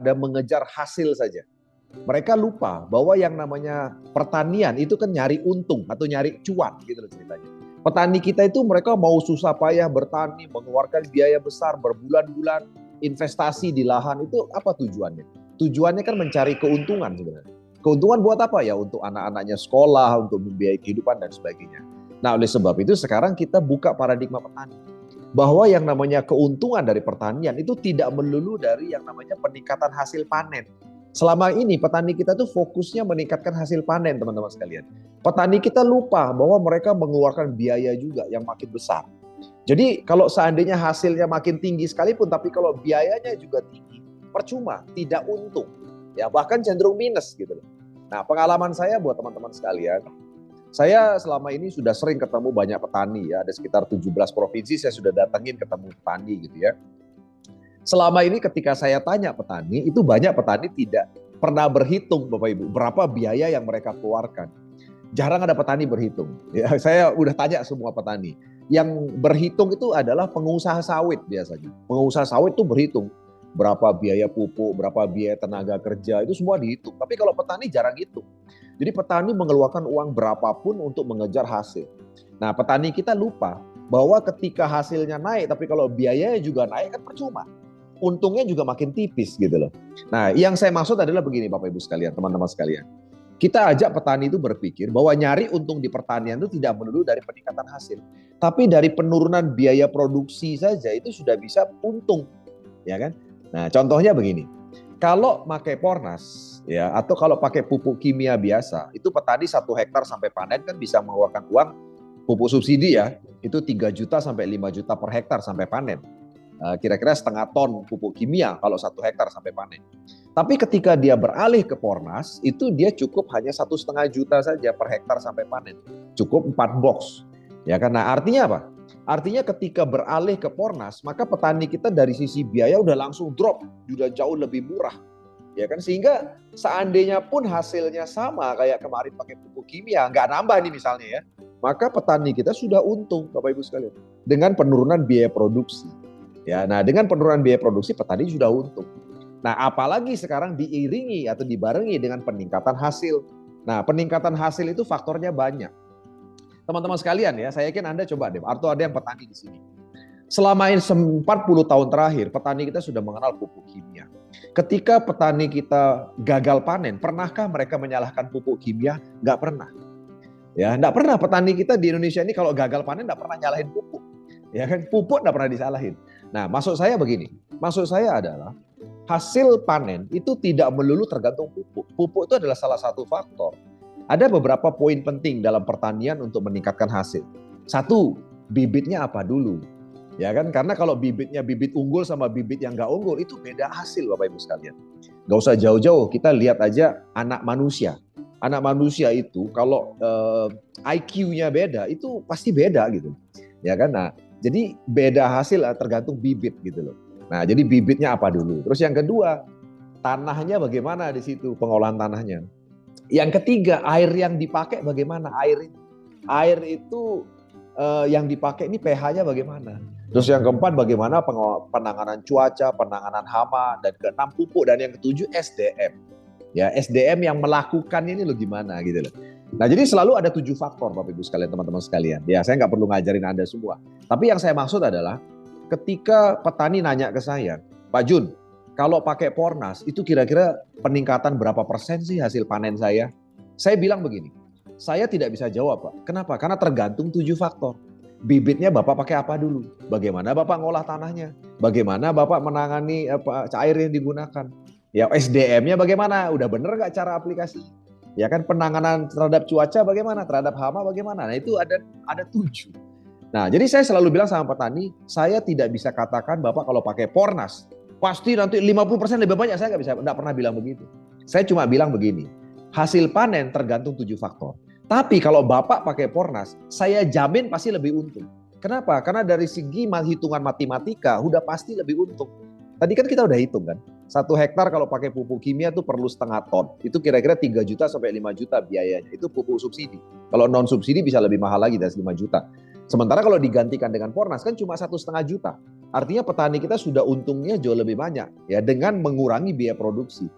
mengejar hasil saja. Mereka lupa bahwa yang namanya pertanian itu kan nyari untung atau nyari cuan gitu loh ceritanya. Petani kita itu mereka mau susah payah bertani, mengeluarkan biaya besar berbulan-bulan, investasi di lahan itu apa tujuannya? Tujuannya kan mencari keuntungan sebenarnya. Keuntungan buat apa ya? Untuk anak-anaknya sekolah, untuk membiayai kehidupan dan sebagainya. Nah oleh sebab itu sekarang kita buka paradigma petani. Bahwa yang namanya keuntungan dari pertanian itu tidak melulu dari yang namanya peningkatan hasil panen. Selama ini petani kita tuh fokusnya meningkatkan hasil panen teman-teman sekalian. Petani kita lupa bahwa mereka mengeluarkan biaya juga yang makin besar. Jadi kalau seandainya hasilnya makin tinggi sekalipun, tapi kalau biayanya juga tinggi, percuma, tidak untung. Ya bahkan cenderung minus gitu loh. Nah pengalaman saya buat teman-teman sekalian, saya selama ini sudah sering ketemu banyak petani ya, ada sekitar 17 provinsi saya sudah datangin ketemu petani gitu ya. Selama ini ketika saya tanya petani, itu banyak petani tidak pernah berhitung Bapak Ibu, berapa biaya yang mereka keluarkan. Jarang ada petani berhitung. Ya, saya udah tanya semua petani. Yang berhitung itu adalah pengusaha sawit biasanya. Pengusaha sawit itu berhitung. Berapa biaya pupuk, berapa biaya tenaga kerja, itu semua dihitung. Tapi kalau petani jarang hitung. Jadi petani mengeluarkan uang berapapun untuk mengejar hasil. Nah petani kita lupa bahwa ketika hasilnya naik, tapi kalau biayanya juga naik kan percuma. Untungnya juga makin tipis gitu loh. Nah, yang saya maksud adalah begini Bapak Ibu sekalian, teman-teman sekalian. Kita ajak petani itu berpikir bahwa nyari untung di pertanian itu tidak melulu dari peningkatan hasil, tapi dari penurunan biaya produksi saja itu sudah bisa untung, ya kan? Nah, contohnya begini. Kalau pakai Pornas ya atau kalau pakai pupuk kimia biasa, itu petani 1 hektar sampai panen kan bisa mengeluarkan uang pupuk subsidi ya, itu 3 juta sampai 5 juta per hektar sampai panen. Kira-kira setengah ton pupuk kimia kalau 1 hektar sampai panen. Tapi ketika dia beralih ke Pornas, itu dia cukup hanya 1,5 juta saja per hektar sampai panen. Cukup 4 box. Ya kan? Nah, artinya apa? Artinya ketika beralih ke Pornas, maka petani kita dari sisi biaya udah langsung drop, udah jauh lebih murah. Ya kan? Sehingga seandainya pun hasilnya sama kayak kemarin pakai pupuk kimia, nggak nambah nih misalnya ya, maka petani kita sudah untung Bapak Ibu sekalian dengan penurunan biaya produksi. Ya, nah dengan penurunan biaya produksi petani sudah untung. Nah, apalagi sekarang diiringi atau dibarengi dengan peningkatan hasil. Nah, peningkatan hasil itu faktornya banyak. Teman-teman sekalian ya, saya yakin Anda coba deh, atau ada yang petani di sini. Selama ini 40 tahun terakhir, petani kita sudah mengenal pupuk kimia. Ketika petani kita gagal panen, pernahkah mereka menyalahkan pupuk kimia? Nggak pernah. Ya, nggak pernah petani kita di Indonesia ini kalau gagal panen nggak pernah nyalahin pupuk. Ya kan, pupuk nggak pernah disalahin. Nah, maksud saya begini. Maksud saya adalah hasil panen itu tidak melulu tergantung pupuk. Pupuk itu adalah salah satu faktor. Ada beberapa poin penting dalam pertanian untuk meningkatkan hasil. Satu, bibitnya apa dulu? Ya kan, karena kalau bibitnya bibit unggul sama bibit yang nggak unggul itu beda hasil Bapak Ibu sekalian. Nggak usah jauh-jauh, kita lihat aja anak manusia. Anak manusia itu kalau IQ-nya beda itu pasti beda gitu. Ya kan, nah jadi beda hasil tergantung bibit gitu loh. Nah, jadi bibitnya apa dulu. Terus yang kedua, tanahnya bagaimana di situ, pengolahan tanahnya. Yang ketiga, air yang dipakai bagaimana. Air itu yang dipakai ini pH-nya bagaimana. Terus yang keempat, bagaimana penanganan cuaca, penanganan hama, dan keenam pupuk, dan yang ketujuh SDM. Ya, SDM yang melakukan ini loh gimana gitu loh. Nah, jadi selalu ada 7 faktor Bapak Ibu sekalian, teman-teman sekalian. Ya, saya nggak perlu ngajarin Anda semua. Tapi yang saya maksud adalah ketika petani nanya ke saya, Pak Jun, kalau pakai Pornas itu kira-kira peningkatan berapa persen sih hasil panen saya? Saya bilang begini, saya tidak bisa jawab Pak. Kenapa? Karena tergantung 7 faktor. Bibitnya Bapak pakai apa dulu? Bagaimana Bapak ngolah tanahnya? Bagaimana Bapak menangani air yang digunakan? Ya, SDM-nya bagaimana? Udah bener nggak cara aplikasi? Ya kan, penanganan terhadap cuaca bagaimana, terhadap hama bagaimana. Nah itu ada 7. Nah jadi saya selalu bilang sama petani, saya tidak bisa katakan Bapak kalau pakai Pornas pasti nanti 50% lebih banyak, saya nggak pernah bilang begitu. Saya cuma bilang begini, hasil panen tergantung 7 faktor. Tapi kalau Bapak pakai Pornas, saya jamin pasti lebih untung. Kenapa? Karena dari segi hitungan matematika udah pasti lebih untung. Tadi kan kita udah hitung kan, 1 hektar kalau pakai pupuk kimia tuh perlu setengah ton. Itu kira-kira 3 juta sampai 5 juta biayanya. Itu pupuk subsidi. Kalau non subsidi bisa lebih mahal lagi dari 5 juta. Sementara kalau digantikan dengan Pornas kan cuma 1,5 juta. Artinya petani kita sudah untungnya jauh lebih banyak ya dengan mengurangi biaya produksi.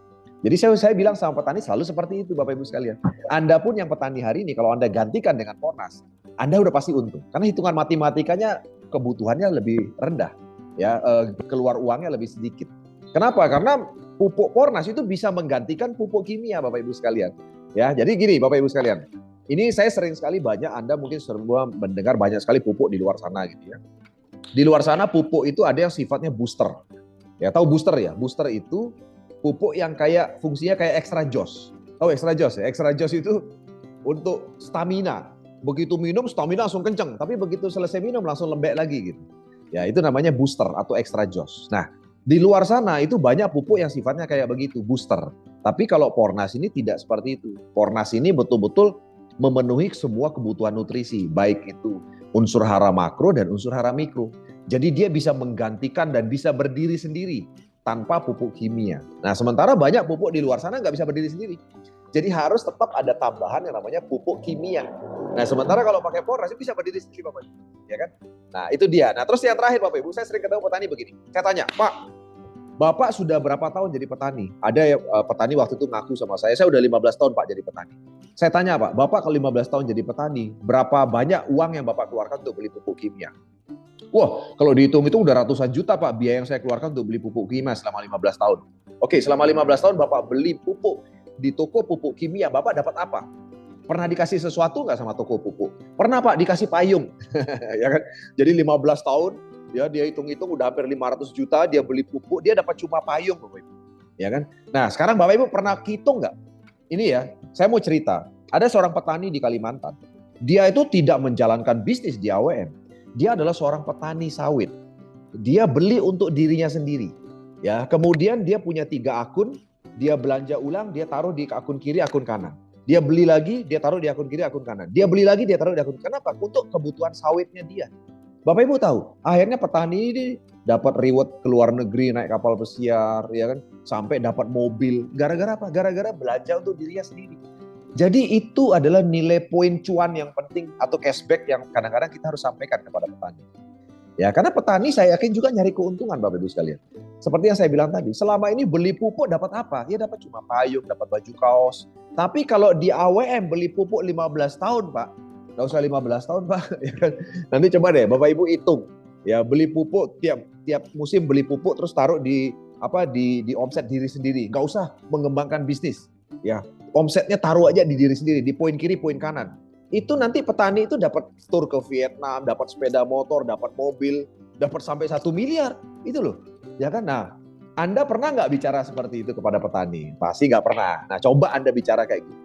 Jadi saya bilang sama petani selalu seperti itu Bapak Ibu sekalian. Anda pun yang petani hari ini kalau Anda gantikan dengan Pornas, Anda udah pasti untung. Karena hitungan matematikanya kebutuhannya lebih rendah. Ya, keluar uangnya lebih sedikit. Kenapa? Karena pupuk Pornas itu bisa menggantikan pupuk kimia Bapak Ibu sekalian. Ya, jadi gini Bapak Ibu sekalian. Ini saya sering sekali banyak Anda mungkin semua mendengar banyak sekali pupuk di luar sana gitu ya. Di luar sana pupuk itu ada yang sifatnya booster. Ya, tahu booster ya? Booster itu pupuk yang kayak fungsinya kayak extra joss. Tahu extra joss ya? Extra joss itu untuk stamina. Begitu minum stamina langsung kenceng, tapi begitu selesai minum langsung lembek lagi gitu. Ya, itu namanya booster atau extra joss. Nah, di luar sana itu banyak pupuk yang sifatnya kayak begitu, booster. Tapi kalau Pornas ini tidak seperti itu. Pornas ini betul-betul memenuhi semua kebutuhan nutrisi, baik itu unsur hara makro dan unsur hara mikro. Jadi dia bisa menggantikan dan bisa berdiri sendiri tanpa pupuk kimia. Nah, sementara banyak pupuk di luar sana nggak bisa berdiri sendiri. Jadi harus tetap ada tambahan yang namanya pupuk kimia. Nah, sementara kalau pakai Pornas bisa berdiri sendiri Bapak Ibu, ya kan? Nah, itu dia. Nah, terus yang terakhir Bapak Ibu, saya sering ketemu petani begini. Saya tanya, "Pak, Bapak sudah berapa tahun jadi petani?" Ada petani waktu itu ngaku sama saya udah 15 tahun Pak jadi petani. Saya tanya Pak, Bapak kalau 15 tahun jadi petani, berapa banyak uang yang Bapak keluarkan untuk beli pupuk kimia? Wah, kalau dihitung itu udah ratusan juta Pak biaya yang saya keluarkan untuk beli pupuk kimia selama 15 tahun. Oke, selama 15 tahun Bapak beli pupuk di toko pupuk kimia, Bapak dapat apa? Pernah dikasih sesuatu nggak sama toko pupuk? Pernah Pak, dikasih payung. Ya kan? Jadi 15 tahun, ya dia hitung-hitung udah hampir 500 juta, dia beli pupuk, dia dapat cuma payung Bapak Ibu. Ya kan? Nah, sekarang Bapak Ibu pernah hitung nggak? Ini ya, saya mau cerita. Ada seorang petani di Kalimantan. Dia itu tidak menjalankan bisnis di AWM. Dia adalah seorang petani sawit. Dia beli untuk dirinya sendiri. Ya, kemudian dia punya 3 akun, dia belanja ulang, dia taruh di akun kiri, akun kanan. Dia beli lagi, dia taruh di akun kiri, akun kanan. Dia beli lagi, dia taruh di akun kanan. Kenapa? Untuk kebutuhan sawitnya dia. Bapak Ibu tahu, akhirnya petani ini dapat reward ke luar negeri, naik kapal pesiar, ya kan, sampai dapat mobil. Gara-gara apa? Gara-gara belanja untuk dirinya sendiri. Jadi itu adalah nilai poin cuan yang penting atau cashback yang kadang-kadang kita harus sampaikan kepada petani. Ya, karena petani saya yakin juga nyari keuntungan Bapak Ibu sekalian. Seperti yang saya bilang tadi, selama ini beli pupuk dapat apa? Ya dapat cuma payung, dapat baju kaos. Tapi kalau di AWM beli pupuk 15 tahun Pak, nggak usah 15 tahun Pak. Ya kan? Nanti coba deh Bapak Ibu hitung. Ya beli pupuk tiap musim beli pupuk terus taruh di omset diri sendiri. Nggak usah mengembangkan bisnis. Ya, omsetnya taruh aja di diri sendiri, di poin kiri, poin kanan. Itu nanti petani itu dapat tur ke Vietnam, dapat sepeda motor, dapat mobil, dapat sampai 1 miliar. Itu loh. Ya kan? Nah, Anda pernah nggak bicara seperti itu kepada petani? Pasti nggak pernah. Nah, coba Anda bicara kayak gitu.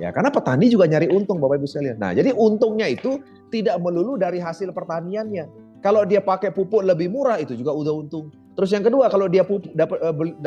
Ya, karena petani juga nyari untung Bapak Ibu sekalian. Nah, jadi untungnya itu tidak melulu dari hasil pertaniannya. Kalau dia pakai pupuk lebih murah itu juga udah untung. Terus yang kedua, kalau dia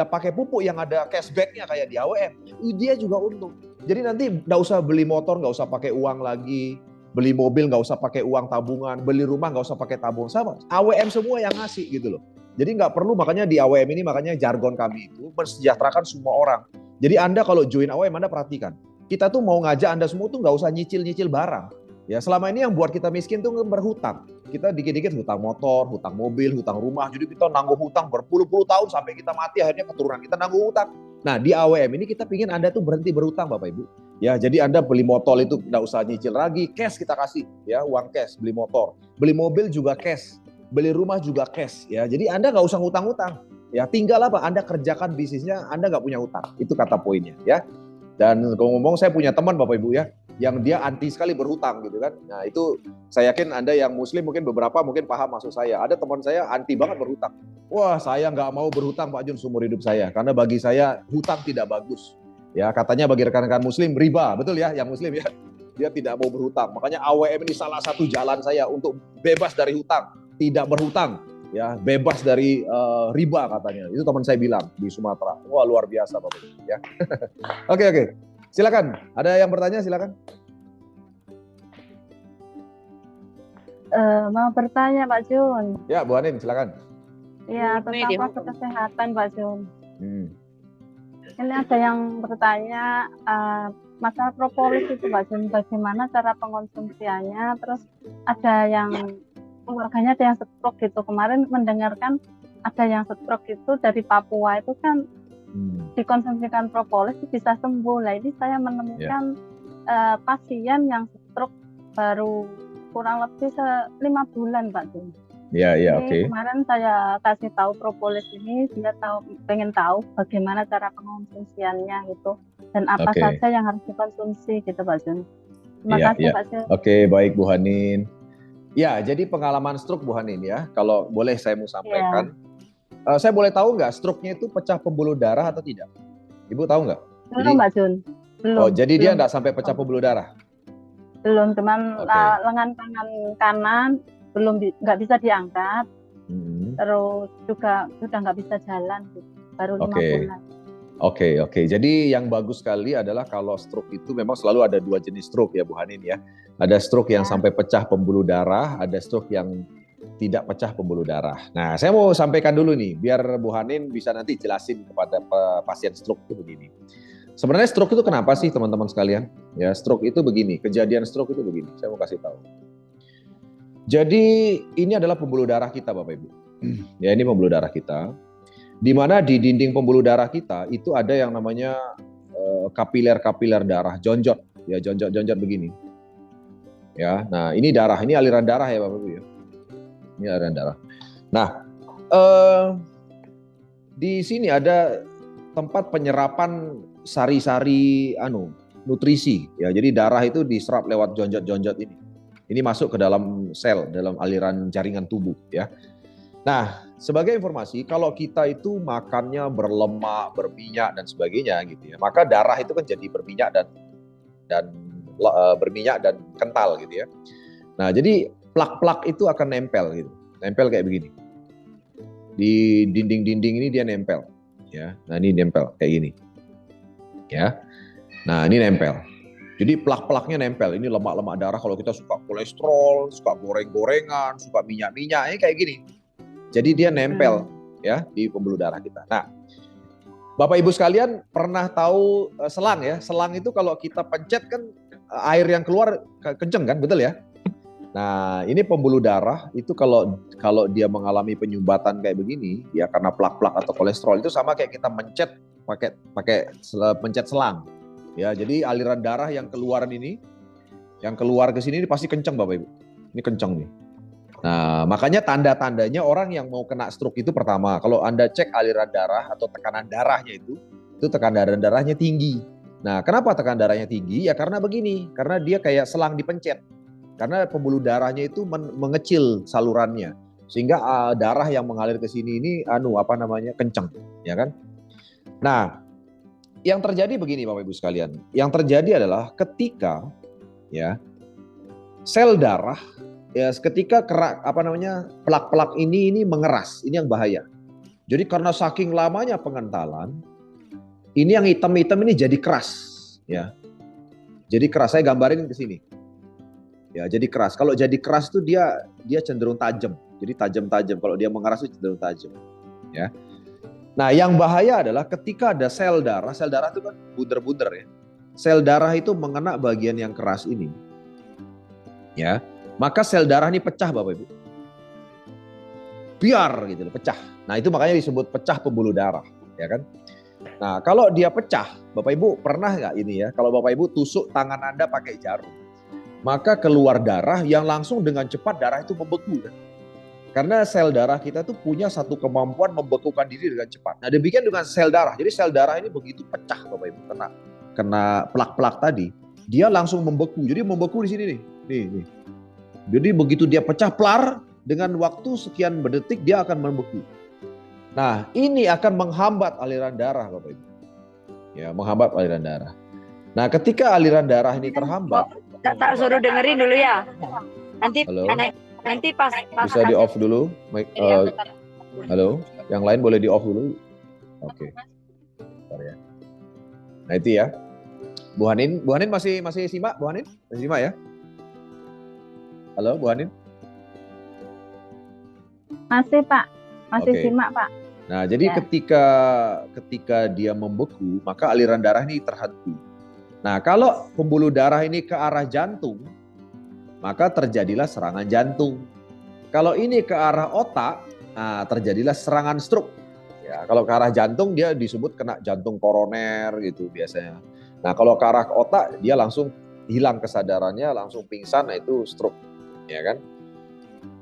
pakai pupuk yang ada cashbacknya kayak di AWM, dia juga untung. Jadi nanti nggak usah beli motor, nggak usah pakai uang lagi, beli mobil nggak usah pakai uang tabungan, beli rumah nggak usah pakai tabung, sama AWM semua yang ngasih gitu loh. Jadi nggak perlu, makanya di AWM ini makanya jargon kami itu mensejahterakan semua orang. Jadi Anda kalau join AWM Anda perhatikan, kita tuh mau ngajak Anda semua tuh nggak usah nyicil-nyicil barang. Ya selama ini yang buat kita miskin tuh berhutang. Kita dikit-dikit hutang motor, hutang mobil, hutang rumah. Jadi kita nanggung hutang berpuluh-puluh tahun sampai kita mati, akhirnya keturunan kita nanggung hutang. Nah di AWM ini kita pingin Anda tuh berhenti berhutang Bapak Ibu. Ya jadi Anda beli motor itu nggak usah nyicil lagi, cash kita kasih. Ya uang cash, beli motor. Beli mobil juga cash. Beli rumah juga cash. Ya jadi Anda nggak usah hutang-hutang. Ya tinggal apa? Anda kerjakan bisnisnya, Anda nggak punya hutang. Itu kata poinnya ya. Dan kalau ngomong saya punya teman Bapak Ibu ya, yang dia anti sekali berhutang gitu kan. Nah itu saya yakin Anda yang muslim mungkin beberapa mungkin paham maksud saya. Ada teman saya anti banget berhutang. Wah saya nggak mau berhutang Pak Jun seumur hidup saya. Karena bagi saya hutang tidak bagus. Ya katanya bagi rekan-rekan muslim riba, betul ya yang muslim ya. Dia tidak mau berhutang. Makanya AWM ini salah satu jalan saya untuk bebas dari hutang. Tidak berhutang. Ya bebas dari riba katanya. Itu teman saya bilang di Sumatera. Wah luar biasa Bapak Ibu ya. Oke. Silakan. Ada yang bertanya silakan. Mau bertanya Pak Jun. Ya Bu Anin silakan. Ya tentang fase kesehatan Pak Jun. Ini ada yang bertanya masalah propolis itu Pak Jun. Bagaimana cara pengonsumsiannya? Terus ada yang keluarganya ada yang stroke gitu. Kemarin mendengarkan ada yang stroke itu dari Papua itu kan dikonsumsikan propolis bisa sembuh. Nah ini saya menemukan pasien yang stroke baru kurang lebih 5 bulan Pak Jun. Oke. Kemarin saya kasih tahu propolis ini, dia pengen tahu bagaimana cara pengonsumsiannya gitu dan apa saja yang harus dikonsumsi gitu Pak Jun. Terima kasih Pak Jun. Oke, baik Bu Hanin. Ya, jadi pengalaman stroke Bu Hanin ya, kalau boleh saya mau sampaikan. Saya boleh tahu nggak stroke-nya itu pecah pembuluh darah atau tidak? Ibu tahu nggak? Belum Pak Jun. Belum. Jadi dia nggak sampai pecah pembuluh darah? Belum, cuman lengan tangan kanan belum nggak bisa diangkat, terus juga sudah nggak bisa jalan, baru 5 bulan. Oke. Jadi yang bagus sekali adalah kalau stroke itu memang selalu ada 2 jenis stroke ya Bu Hanin ya. Ada stroke yang sampai pecah pembuluh darah, ada stroke yang tidak pecah pembuluh darah. Nah, saya mau sampaikan dulu nih, biar Bu Hanin bisa nanti jelasin kepada pasien stroke itu begini. Sebenarnya stroke itu kenapa sih teman-teman sekalian? Ya, stroke itu begini, kejadian stroke itu begini. Saya mau kasih tahu. Jadi ini adalah pembuluh darah kita Bapak Ibu. Ya, ini pembuluh darah kita. Di mana di dinding pembuluh darah kita itu ada yang namanya kapiler-kapiler darah, jonjot. Ya, jonjot begini. Ya, nah ini darah, ini aliran darah ya Bapak Ibu ya. Ini aliran darah. Nah, di sini ada tempat penyerapan sari-sari nutrisi ya. Jadi darah itu diserap lewat jonjot-jonjot ini. Ini masuk ke dalam sel, dalam aliran jaringan tubuh ya. Nah, sebagai informasi, kalau kita itu makannya berlemak, berminyak dan sebagainya gitu ya, maka darah itu kan jadi berminyak dan berminyak dan kental gitu ya. Nah, jadi plak-plak itu akan nempel gitu. Nempel kayak begini. Di dinding-dinding ini dia nempel ya. Nah, ini nempel kayak gini. Ya. Nah, ini nempel. Jadi plak-plaknya nempel. Ini lemak-lemak darah kalau kita suka kolesterol, suka goreng-gorengan, suka minyak-minyak, ini kayak gini. Jadi dia nempel ya di pembuluh darah kita. Nah, Bapak Ibu sekalian pernah tahu selang ya? Selang itu kalau kita pencet kan air yang keluar kenceng kan, betul ya? Nah, ini pembuluh darah itu kalau dia mengalami penyumbatan kayak begini ya karena plak-plak atau kolesterol itu sama kayak kita mencet pakai pencet selang. Ya, jadi aliran darah yang keluar ke sini ini pasti kenceng Bapak Ibu. Ini kenceng nih. Nah, makanya tanda-tandanya orang yang mau kena stroke itu pertama, kalau Anda cek aliran darah atau tekanan darahnya itu tekanan darahnya tinggi. Nah, kenapa tekanan darahnya tinggi? Ya karena begini, karena dia kayak selang dipencet. Karena pembuluh darahnya itu mengecil salurannya. Sehingga darah yang mengalir ke sini ini kenceng, ya kan? Nah, yang terjadi begini Bapak Ibu sekalian. Yang terjadi adalah ketika ya sel darah ya ketika plak-plak ini mengeras, ini yang bahaya. Jadi karena saking lamanya pengentalan, ini yang hitam-hitam ini jadi keras ya. Jadi keras, saya gambarin ke sini. Ya, jadi keras. Kalau jadi keras itu dia cenderung tajam. Jadi tajam-tajam. Kalau dia mengeras itu cenderung tajam. Ya. Nah, yang bahaya adalah ketika ada sel darah itu kan bunder-bunder ya. Sel darah itu mengena bagian yang keras ini. Ya. Maka sel darah ini pecah Bapak Ibu. Biar gitu loh, pecah. Nah, itu makanya disebut pecah pembuluh darah, ya kan? Nah, kalau dia pecah, Bapak Ibu pernah nggak ini ya? Kalau Bapak Ibu tusuk tangan Anda pakai jarum, maka keluar darah yang langsung dengan cepat darah itu membeku kan? Karena sel darah kita tuh punya satu kemampuan membekukan diri dengan cepat. Nah, demikian dengan sel darah. Jadi sel darah ini begitu pecah Bapak Ibu kena plak-plak tadi, dia langsung membeku. Jadi membeku di sini nih. Nih. Jadi begitu dia pecah plar, dengan waktu sekian berdetik dia akan membeku. Nah, ini akan menghambat aliran darah Bapak Ibu. Ya, menghambat aliran darah. Nah, ketika aliran darah ini terhambat, tak suruh dengerin dulu ya. Nanti pas bisa di off dulu. Halo, yang lain boleh di off dulu. Oke. Bentar ya. Nah, itu ya. Bu Hanin masih simak, Bu Hanin? Masih simak ya? Halo, Bu Hanin? Masih, Pak. Masih simak, Pak. Nah, jadi ketika dia membeku, maka aliran darah ini terhenti. Nah, kalau pembuluh darah ini ke arah jantung, maka terjadilah serangan jantung. Kalau ini ke arah otak, nah terjadilah serangan stroke. Ya, kalau ke arah jantung dia disebut kena jantung koroner gitu biasanya. Nah, kalau ke arah otak dia langsung hilang kesadarannya, langsung pingsan, nah itu stroke, ya kan?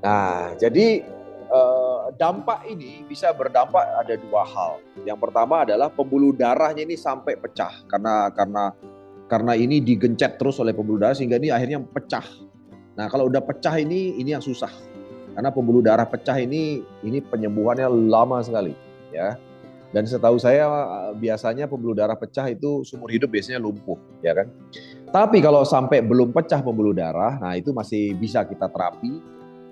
Nah, jadi dampak ini bisa berdampak ada dua hal. Yang pertama adalah pembuluh darahnya ini sampai pecah karena ini digencet terus oleh pembuluh darah sehingga ini akhirnya pecah. Nah, kalau udah pecah ini yang susah. Karena pembuluh darah pecah ini penyembuhannya lama sekali, ya. Dan setahu saya biasanya pembuluh darah pecah itu seumur hidup biasanya lumpuh, ya kan. Tapi kalau sampai belum pecah pembuluh darah, nah itu masih bisa kita terapi,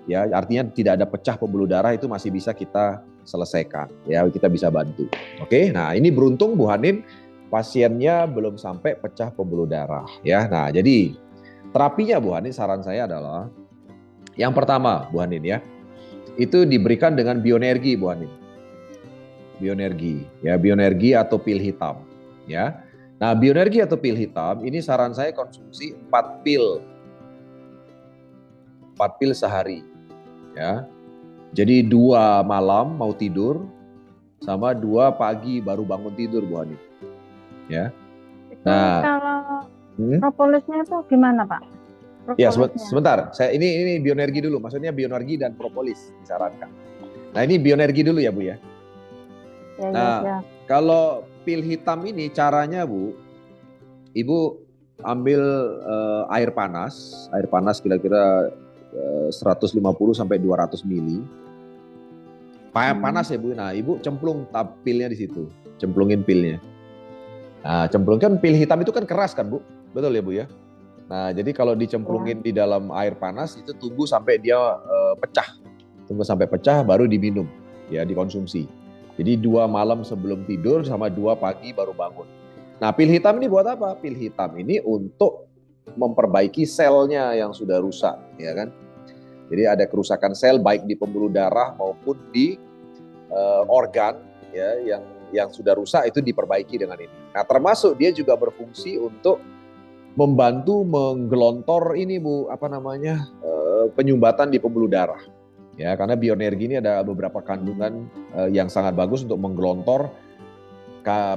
ya. Artinya tidak ada pecah pembuluh darah itu masih bisa kita selesaikan, ya. Kita bisa bantu. Oke, nah ini beruntung Bu Hanin pasiennya belum sampai pecah pembuluh darah, ya. Nah jadi terapinya Bu Hanin saran saya adalah yang pertama Bu Hanin ya, itu diberikan dengan bioenergi Bu Hanin. Bioenergi, ya bioenergi atau pil hitam, ya. Nah bioenergi atau pil hitam ini saran saya konsumsi 4 pil sehari, ya. Jadi 2 malam mau tidur sama 2 pagi baru bangun tidur Bu Hanin, ya. Nah, kalau propolisnya itu gimana Pak? Ya sebentar, saya ini bioenergi dulu, maksudnya bioenergi dan propolis disarankan. Nah ini bioenergi dulu ya Bu ya. Nah, kalau pil hitam ini caranya Bu, Ibu ambil air panas kira-kira 150 sampai 200 mili. Panas ya Bu. Nah, Ibu cemplung pilnya di situ, cemplungin pilnya. Nah, cemplungkan pil hitam itu kan keras kan Bu, betul ya Bu ya. Nah, jadi kalau dicemplungin di dalam air panas itu tunggu sampai dia pecah, baru diminum, ya dikonsumsi. Jadi 2 malam sebelum tidur sama 2 pagi baru bangun. Nah pil hitam ini buat apa? Pil hitam ini untuk memperbaiki selnya yang sudah rusak, ya kan? Jadi ada kerusakan sel baik di pembuluh darah maupun di organ, ya yang sudah rusak itu diperbaiki dengan ini. Nah termasuk dia juga berfungsi untuk membantu menggelontor ini Bu, penyumbatan di pembuluh darah. Ya, karena bioenergi ini ada beberapa kandungan yang sangat bagus untuk menggelontor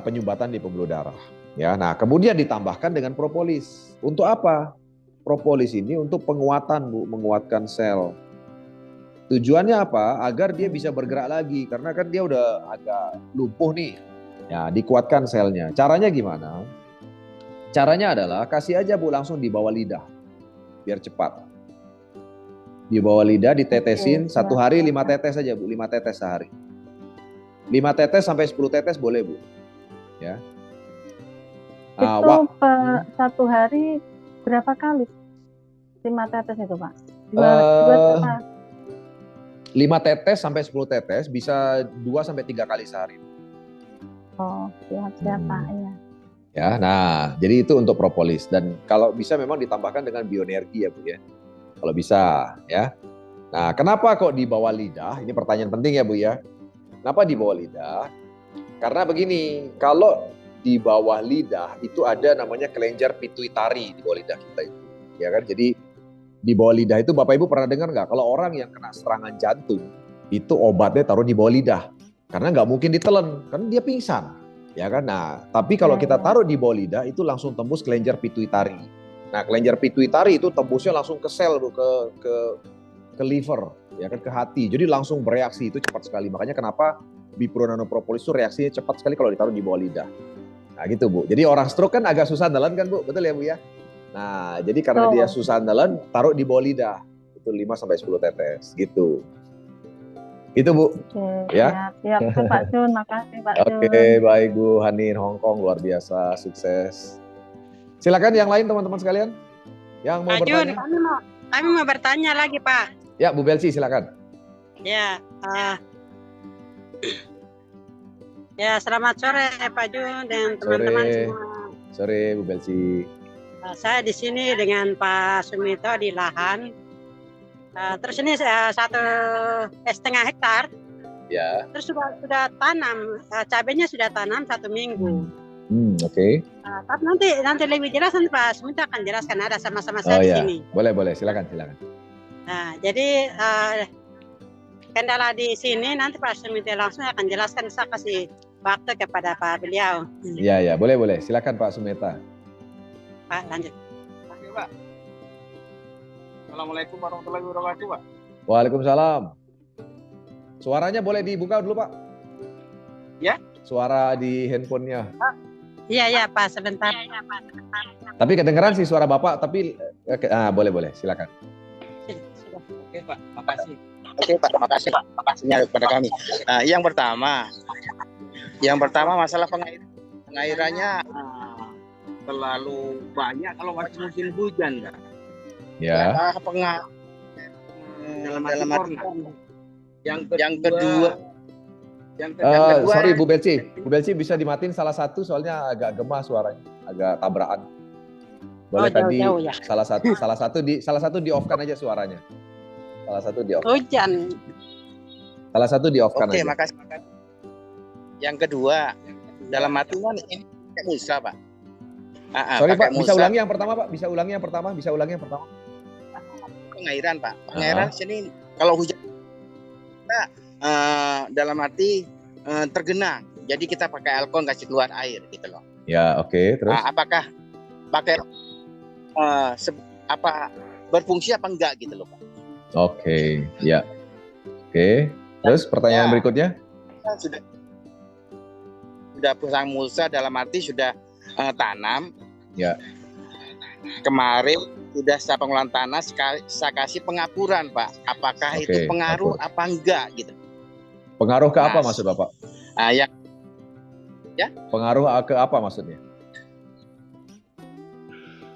penyumbatan di pembuluh darah. Ya, nah kemudian ditambahkan dengan propolis. Untuk apa? Propolis ini untuk penguatan Bu, menguatkan sel. Tujuannya apa? Agar dia bisa bergerak lagi, karena kan dia udah agak lumpuh nih. Ya, dikuatkan selnya. Caranya gimana? Caranya adalah kasih aja Bu langsung di bawah lidah, biar cepat. Di bawah lidah ditetesin, 1 hari 5 tetes saja Bu, 5 tetes sehari. 5 tetes sampai 10 tetes boleh Bu. Ya. Nah, itu per 1 hari berapa kali 5 tetes itu Pak? 5 tetes sampai 10 tetes bisa 2 sampai 3 kali sehari. Oh, siap Pak ya. Ya, nah jadi itu untuk propolis dan kalau bisa memang ditambahkan dengan bioenergi ya Bu ya. Kalau bisa ya. Nah kenapa kok di bawah lidah? Ini pertanyaan penting ya Bu ya. Kenapa di bawah lidah? Karena begini, kalau di bawah lidah itu ada namanya kelenjar pituitari di bawah lidah kita itu. Ya kan? Jadi di bawah lidah itu Bapak Ibu pernah dengar nggak? Kalau orang yang kena serangan jantung itu obatnya taruh di bawah lidah. Karena nggak mungkin ditelen, karena dia pingsan. Ya kan? Nah, tapi kalau kita taruh di bawah lidah itu langsung tembus kelenjar pituitari. Nah, kelenjar pituitari itu tembusnya langsung ke sel, ke liver, ya kan, ke hati. Jadi langsung bereaksi, itu cepat sekali. Makanya kenapa Bipro Nanopropolis itu reaksinya cepat sekali kalau ditaruh di bawah lidah. Nah, gitu Bu. Jadi orang stroke kan agak susah nelan kan Bu, betul ya Bu ya? Nah, jadi karena dia susah nelan, taruh di bawah lidah. Itu 5 sampai 10 tetes, gitu. Itu Bu. Oke, ya. Siap Pak Jun, makasih Pak Jun. Oke, baik Bu Hanin Hongkong, luar biasa, sukses. Silakan yang lain teman-teman sekalian yang mau Pak bertanya. Jun, kami mau bertanya lagi Pak. Ya Bu Belsi silakan. Ya, ya selamat sore Pak Jun dan teman-teman semua. Sore Bu Belsi. Saya di sini dengan Pak Sumito di lahan. Terus ini 1,5 hektar. Ya. Terus sudah tanam, cabenya sudah tanam 1 minggu. Oke. Tapi nanti lebih jelas nanti Pak Sumito akan jelaskan, ada sama-sama saya di sini. Boleh silakan. Nah, jadi kendala di sini nanti Pak Sumito langsung akan jelaskan, saya kasih waktu kepada Pak beliau. Iya, boleh. Silakan Pak Sumeta. Pak, lanjut. Oke, Pak. Assalamualaikum warahmatullahi wabarakatuh, Pak. Waalaikumsalam. Suaranya boleh dibuka dulu, Pak? Ya. Suara di handphonenya. Iya Pak, sebentar. Tapi kedengeran sih suara Bapak, tapi boleh, silakan. Sudah. Oke, Pak. Makasih. Oke, Pak. Makasih, Pak. Makasihnya kepada kami. Yang pertama masalah pengairannya terlalu banyak kalau masih musim hujan, Pak. Ya. Dalam arti yang kedua. Sorry Bu Belci bisa dimatiin salah satu soalnya agak gemah suaranya, agak tabrakan. Boleh jauh, ya. salah satu di off-kan aja suaranya. Salah satu di off. Hujan. Salah satu di off-kan aja. Oke, makasih. Yang kedua, dalam artian ini pakai Musa, Pak. Sorry Pak, bisa ulangi yang pertama? Pengairan, Pak. Pengairan sini kalau hujan kita dalam arti tergenang. Jadi kita pakai alkohol kasih keluar air gitu loh. Ya, oke. Terus? Apakah pakai berfungsi apa enggak gitu loh, Pak? Oke, ya. Oke. Terus pertanyaan berikutnya? Sudah pasang mulsa dalam arti sudah tanam. Ya. Kemarin sudah saya pengolahan tanah, saya kasih pengapuran, Pak. Apakah itu pengaruh apa enggak gitu? Pengaruh ke apa maksud Bapak? Ya. Pengaruh ke apa maksudnya?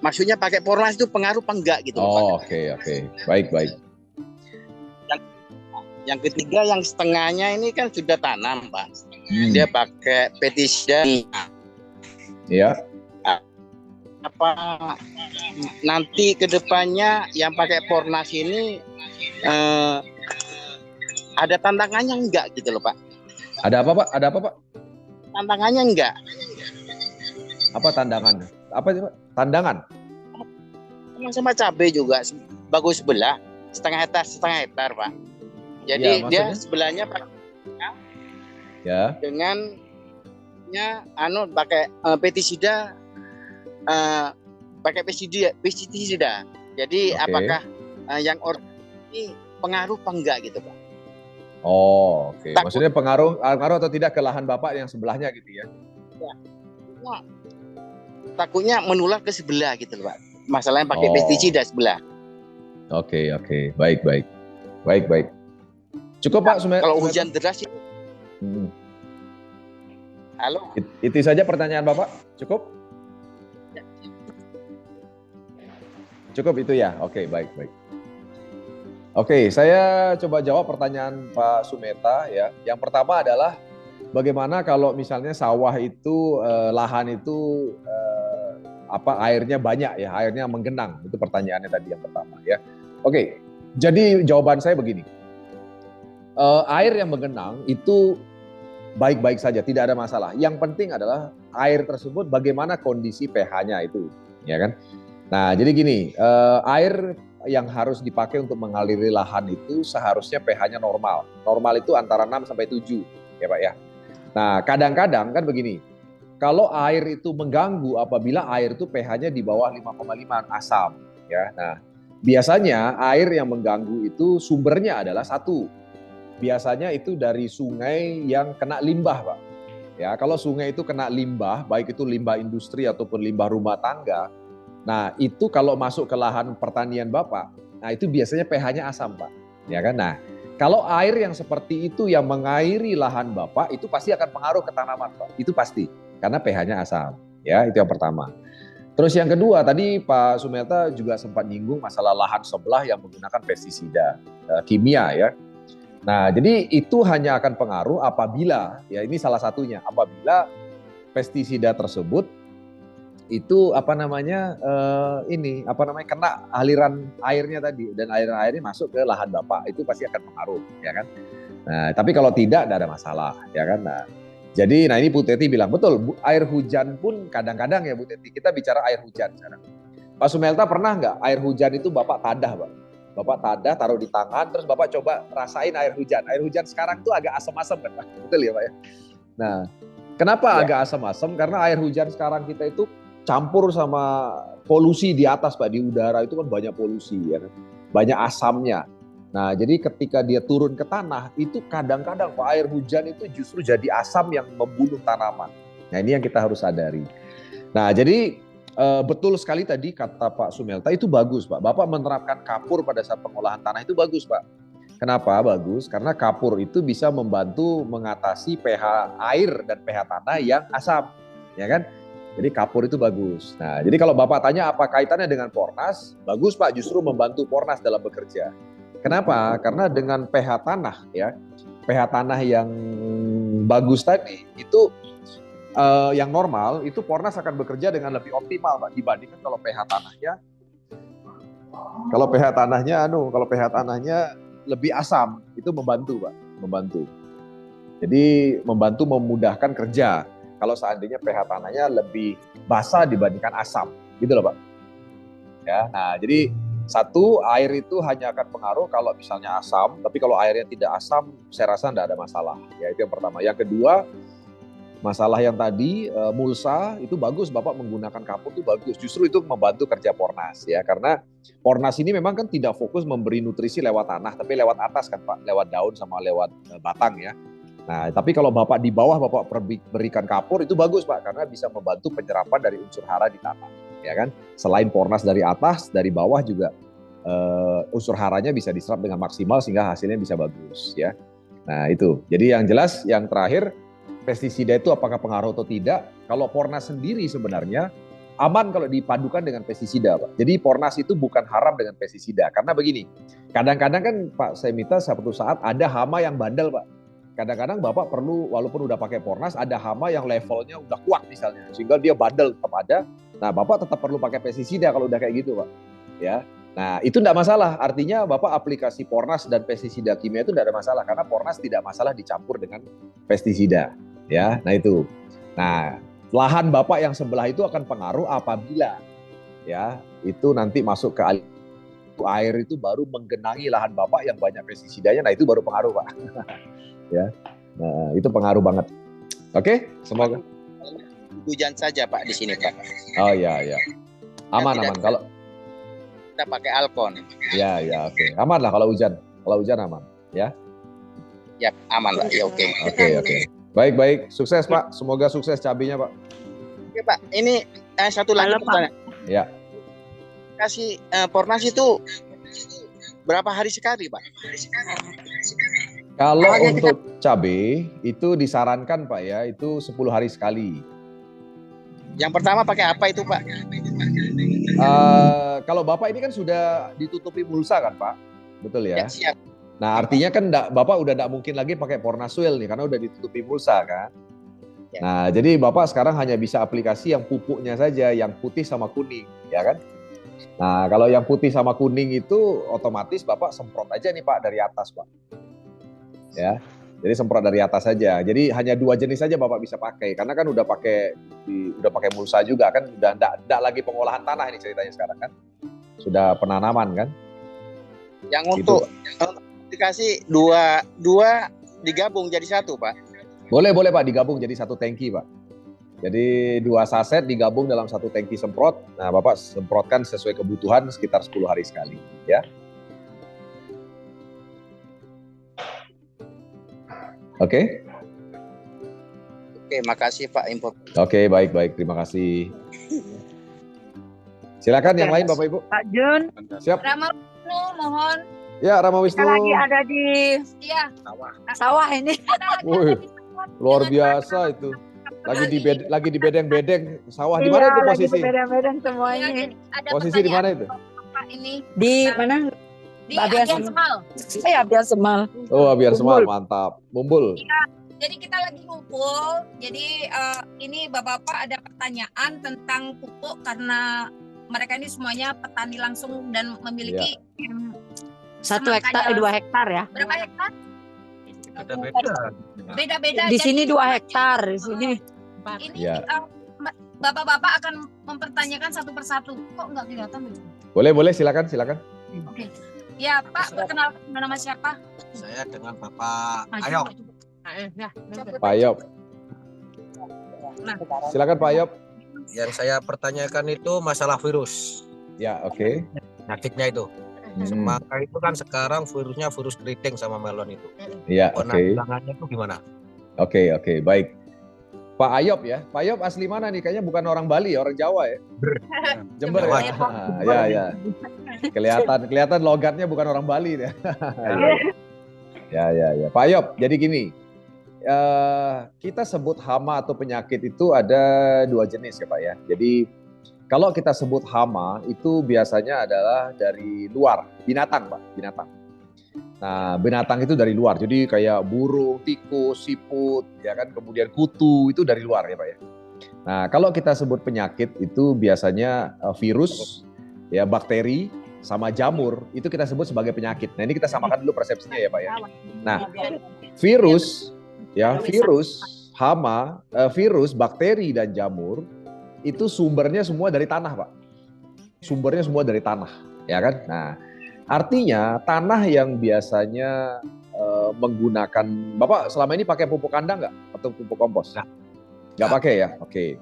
Maksudnya pakai Pornas itu pengaruh apa enggak gitu, Pak? Oke. Baik. Yang ketiga, yang setengahnya ini kan sudah tanam, Pak. Dia pakai petisida. Iya. Apa nanti kedepannya yang pakai Pornas ini ada tantangannya enggak gitu loh, Pak? Ada apa, Pak? Tantangannya enggak? Apa tandangan? Apa sih, Pak? Tandangan? Sama cabai juga bagus sebelah, setengah hektar, Pak. Jadi ya, dia sebelahnya Pak, dengan pakai pestisida, pestisida. Jadi apakah yang ini pengaruh apa enggak gitu, Pak? Oke. Maksudnya pengaruh atau tidak ke lahan Bapak yang sebelahnya gitu ya? Takutnya menular ke sebelah gitu, Pak. Masalahnya pakai pestisida sebelah. Oke. Baik. Cukup Pak Sumeta. Kalau hujan deras itu. Halo. Itu saja pertanyaan Bapak. Cukup? Cukup itu ya. Oke, baik. Oke, saya coba jawab pertanyaan Pak Sumeta ya. Yang pertama adalah bagaimana kalau misalnya sawah itu lahan itu airnya banyak ya, airnya menggenang. Itu pertanyaannya tadi yang pertama ya. Oke. Jadi jawaban saya begini. Air yang menggenang itu baik-baik saja, tidak ada masalah. Yang penting adalah air tersebut bagaimana kondisi pH-nya itu, ya kan? Nah, jadi gini, air yang harus dipakai untuk mengaliri lahan itu seharusnya pH-nya normal. Normal itu antara 6 sampai 7, ya Pak ya. Nah, kadang-kadang kan begini. Kalau air itu mengganggu apabila air itu pH-nya di bawah 5,5 asam, ya. Nah, biasanya air yang mengganggu itu sumbernya adalah satu. Biasanya itu dari sungai yang kena limbah, Pak. Ya, kalau sungai itu kena limbah, baik itu limbah industri ataupun limbah rumah tangga. Nah, itu kalau masuk ke lahan pertanian Bapak, nah itu biasanya pH-nya asam, Pak. Ya kan? Nah, kalau air yang seperti itu yang mengairi lahan Bapak, itu pasti akan pengaruh ke tanaman, Pak. Itu pasti, karena pH-nya asam. Ya, itu yang pertama. Terus yang kedua, tadi Pak Sumeta juga sempat nyinggung masalah lahan sebelah yang menggunakan pestisida kimia ya. Nah, jadi itu hanya akan pengaruh apabila, ya ini salah satunya, apabila pestisida tersebut itu kena aliran airnya tadi, dan aliran airnya masuk ke lahan Bapak, itu pasti akan pengaruh, ya kan? Nah, tapi kalau tidak ada masalah, ya kan? Nah, jadi ini Bu Teti bilang, betul, air hujan pun kadang-kadang ya Bu Teti, kita bicara air hujan sekarang. Pak Sumeta pernah nggak air hujan itu Bapak tadah, Pak? Bapak tadah, taruh di tangan, terus Bapak coba rasain air hujan. Air hujan sekarang tuh agak asam-asam kan Pak? Betul ya Pak ya? Nah, kenapa agak asam-asam? Karena air hujan sekarang kita itu campur sama polusi di atas Pak, di udara itu kan banyak polusi ya kan? Banyak asamnya. Nah, jadi ketika dia turun ke tanah, itu kadang-kadang Pak, air hujan itu justru jadi asam yang membunuh tanaman. Nah, ini yang kita harus sadari. Nah, jadi betul sekali tadi kata Pak Sumelta, itu bagus Pak. Bapak menerapkan kapur pada saat pengolahan tanah itu bagus Pak. Kenapa bagus? Karena kapur itu bisa membantu mengatasi pH air dan pH tanah yang asam, ya kan? Jadi kapur itu bagus. Nah, jadi kalau Bapak tanya apa kaitannya dengan Pornas, bagus Pak, justru membantu Pornas dalam bekerja. Kenapa? Karena dengan pH tanah ya, pH tanah yang bagus tadi itu yang normal itu Pornas akan bekerja dengan lebih optimal Pak dibandingkan kalau pH tanahnya lebih asam, itu membantu Pak, membantu. Jadi membantu memudahkan kerja kalau seandainya pH tanahnya lebih basah dibandingkan asam, gitu loh Pak. Ya, nah jadi satu, air itu hanya akan pengaruh kalau misalnya asam, tapi kalau airnya tidak asam, saya rasa tidak ada masalah. Ya, itu yang pertama. Yang kedua, masalah yang tadi mulsa itu bagus, Bapak menggunakan kapur itu bagus. Justru itu membantu kerja Pornas ya, karena Pornas ini memang kan tidak fokus memberi nutrisi lewat tanah, tapi lewat atas kan Pak, lewat daun sama lewat batang ya. Nah, tapi kalau Bapak di bawah Bapak berikan kapur itu bagus Pak, karena bisa membantu penyerapan dari unsur hara di tanah, ya kan? Selain Pornas dari atas, dari bawah juga unsur haranya bisa diserap dengan maksimal sehingga hasilnya bisa bagus, ya. Nah itu. Jadi yang jelas, yang terakhir, pestisida itu apakah pengaruh atau tidak? Kalau Pornas sendiri sebenarnya aman kalau dipadukan dengan pestisida, Pak. Jadi Pornas itu bukan haram dengan pestisida, karena begini. Kadang-kadang kan Pak Semita suatu saat ada hama yang bandel, Pak. Kadang-kadang Bapak perlu, walaupun udah pakai Pornas, ada hama yang levelnya udah kuat misalnya, sehingga dia bandel tetap ada. Nah, Bapak tetap perlu pakai pestisida kalau udah kayak gitu, Pak. Ya, nah itu tidak masalah. Artinya Bapak aplikasi Pornas dan pestisida kimia itu tidak ada masalah, karena Pornas tidak masalah dicampur dengan pestisida. Ya, nah itu. Nah, lahan Bapak yang sebelah itu akan pengaruh apabila ya itu nanti masuk ke air itu baru menggenangi lahan Bapak yang banyak pestisidanya. Nah, itu baru pengaruh, Pak. Ya, nah itu pengaruh banget. Oke, semoga hujan saja Pak di sini Pak. Oh ya, aman kalau kita pakai Alkon. Ya, oke. Aman lah kalau hujan aman, ya. Ya, aman Pak. Ya oke. Oke. Baik, sukses Pak. Semoga sukses cabenya Pak. Oke Pak, ini satu lagi pertanyaan. Ya. Kasih Pornas itu berapa hari sekali Pak? Kalau untuk cabai itu disarankan Pak ya, itu 10 hari sekali. Yang pertama pakai apa itu Pak? Kalau Bapak ini kan sudah ditutupi mulsa kan Pak? Betul ya? Ya siap. Nah artinya kan Bapak udah tidak mungkin lagi pakai Pornasuil nih, karena udah ditutupi mulsa kan? Ya. Nah jadi Bapak sekarang hanya bisa aplikasi yang pupuknya saja, yang putih sama kuning, ya kan? Nah kalau yang putih sama kuning itu otomatis Bapak semprot aja nih Pak dari atas Pak. Ya, jadi semprot dari atas saja. Jadi hanya 2 jenis saja Bapak bisa pakai, karena kan udah pakai mulsa juga kan, udah enggak lagi pengolahan tanah ini ceritanya sekarang kan, sudah penanaman kan. Yang untuk aplikasi dua digabung jadi satu Pak. Boleh Pak, digabung jadi 1 tangki Pak. Jadi 2 saset digabung dalam 1 tangki semprot. Nah Bapak semprotkan sesuai kebutuhan sekitar 10 hari sekali, ya. Oke, makasih Pak info. Oke, baik, terima kasih. Silakan yang lain Bapak Ibu. Pak Jun. Siap. Rama Wisnu, mohon. Ya, Rama Wisnu. Kita lagi ada di sawah ini. Wih, luar biasa itu. Lagi di bedeng-bedeng sawah. Di mana itu posisi? Di bedeng-bedeng semuanya. Posisi di mana itu? Di mana? Di Abiar Semal. Abiar Semal. Oh, Abiar Semal, mantap. Mumbul. Iya, jadi kita lagi ngumpul. Jadi ini Bapak-bapak ada pertanyaan tentang pupuk karena mereka ini semuanya petani langsung dan memiliki 1 hektar, 2 hektar ya. Berapa hektar? Beda-beda. Di sini 2 hektar, di sini. Ini Bapak-bapak akan mempertanyakan satu persatu. Kok nggak kelihatan? Boleh, silakan. Oke. Ya, Pak, perkenalkan nama siapa? Saya dengan Bapak Maju. Ayop. Ya. Pak Ayop. Nah. Silakan Pak Ayop. Yang saya pertanyakan itu masalah virus. Ya, oke. Penyakitnya itu. Semangka itu kan sekarang virusnya virus keriting sama melon itu. Iya, oke. Penanggulangannya itu gimana? Oke, baik. Pak Ayop ya. Pak Ayop asli mana nih? Kayaknya bukan orang Bali ya, orang Jawa ya. Jember ya. Ya. Kelihatan logatnya bukan orang Bali ya. Ya. Pak Ayop, jadi gini. Kita sebut hama atau penyakit itu ada 2 jenis ya Pak ya. Jadi kalau kita sebut hama itu biasanya adalah dari luar, binatang Pak, binatang. Nah, binatang itu dari luar, jadi kayak burung, tikus, siput, ya kan, kemudian kutu itu dari luar ya Pak ya. Nah, kalau kita sebut penyakit itu biasanya virus, ya bakteri, sama jamur itu kita sebut sebagai penyakit. Nah, ini kita samakan dulu persepsinya ya Pak ya. Nah, virus, hama, virus, bakteri dan jamur itu sumbernya semua dari tanah Pak. Sumbernya semua dari tanah, ya kan? Nah, artinya tanah yang biasanya menggunakan, Bapak selama ini pakai pupuk kandang nggak? Atau pupuk kompos? Nggak pakai ya? Oke.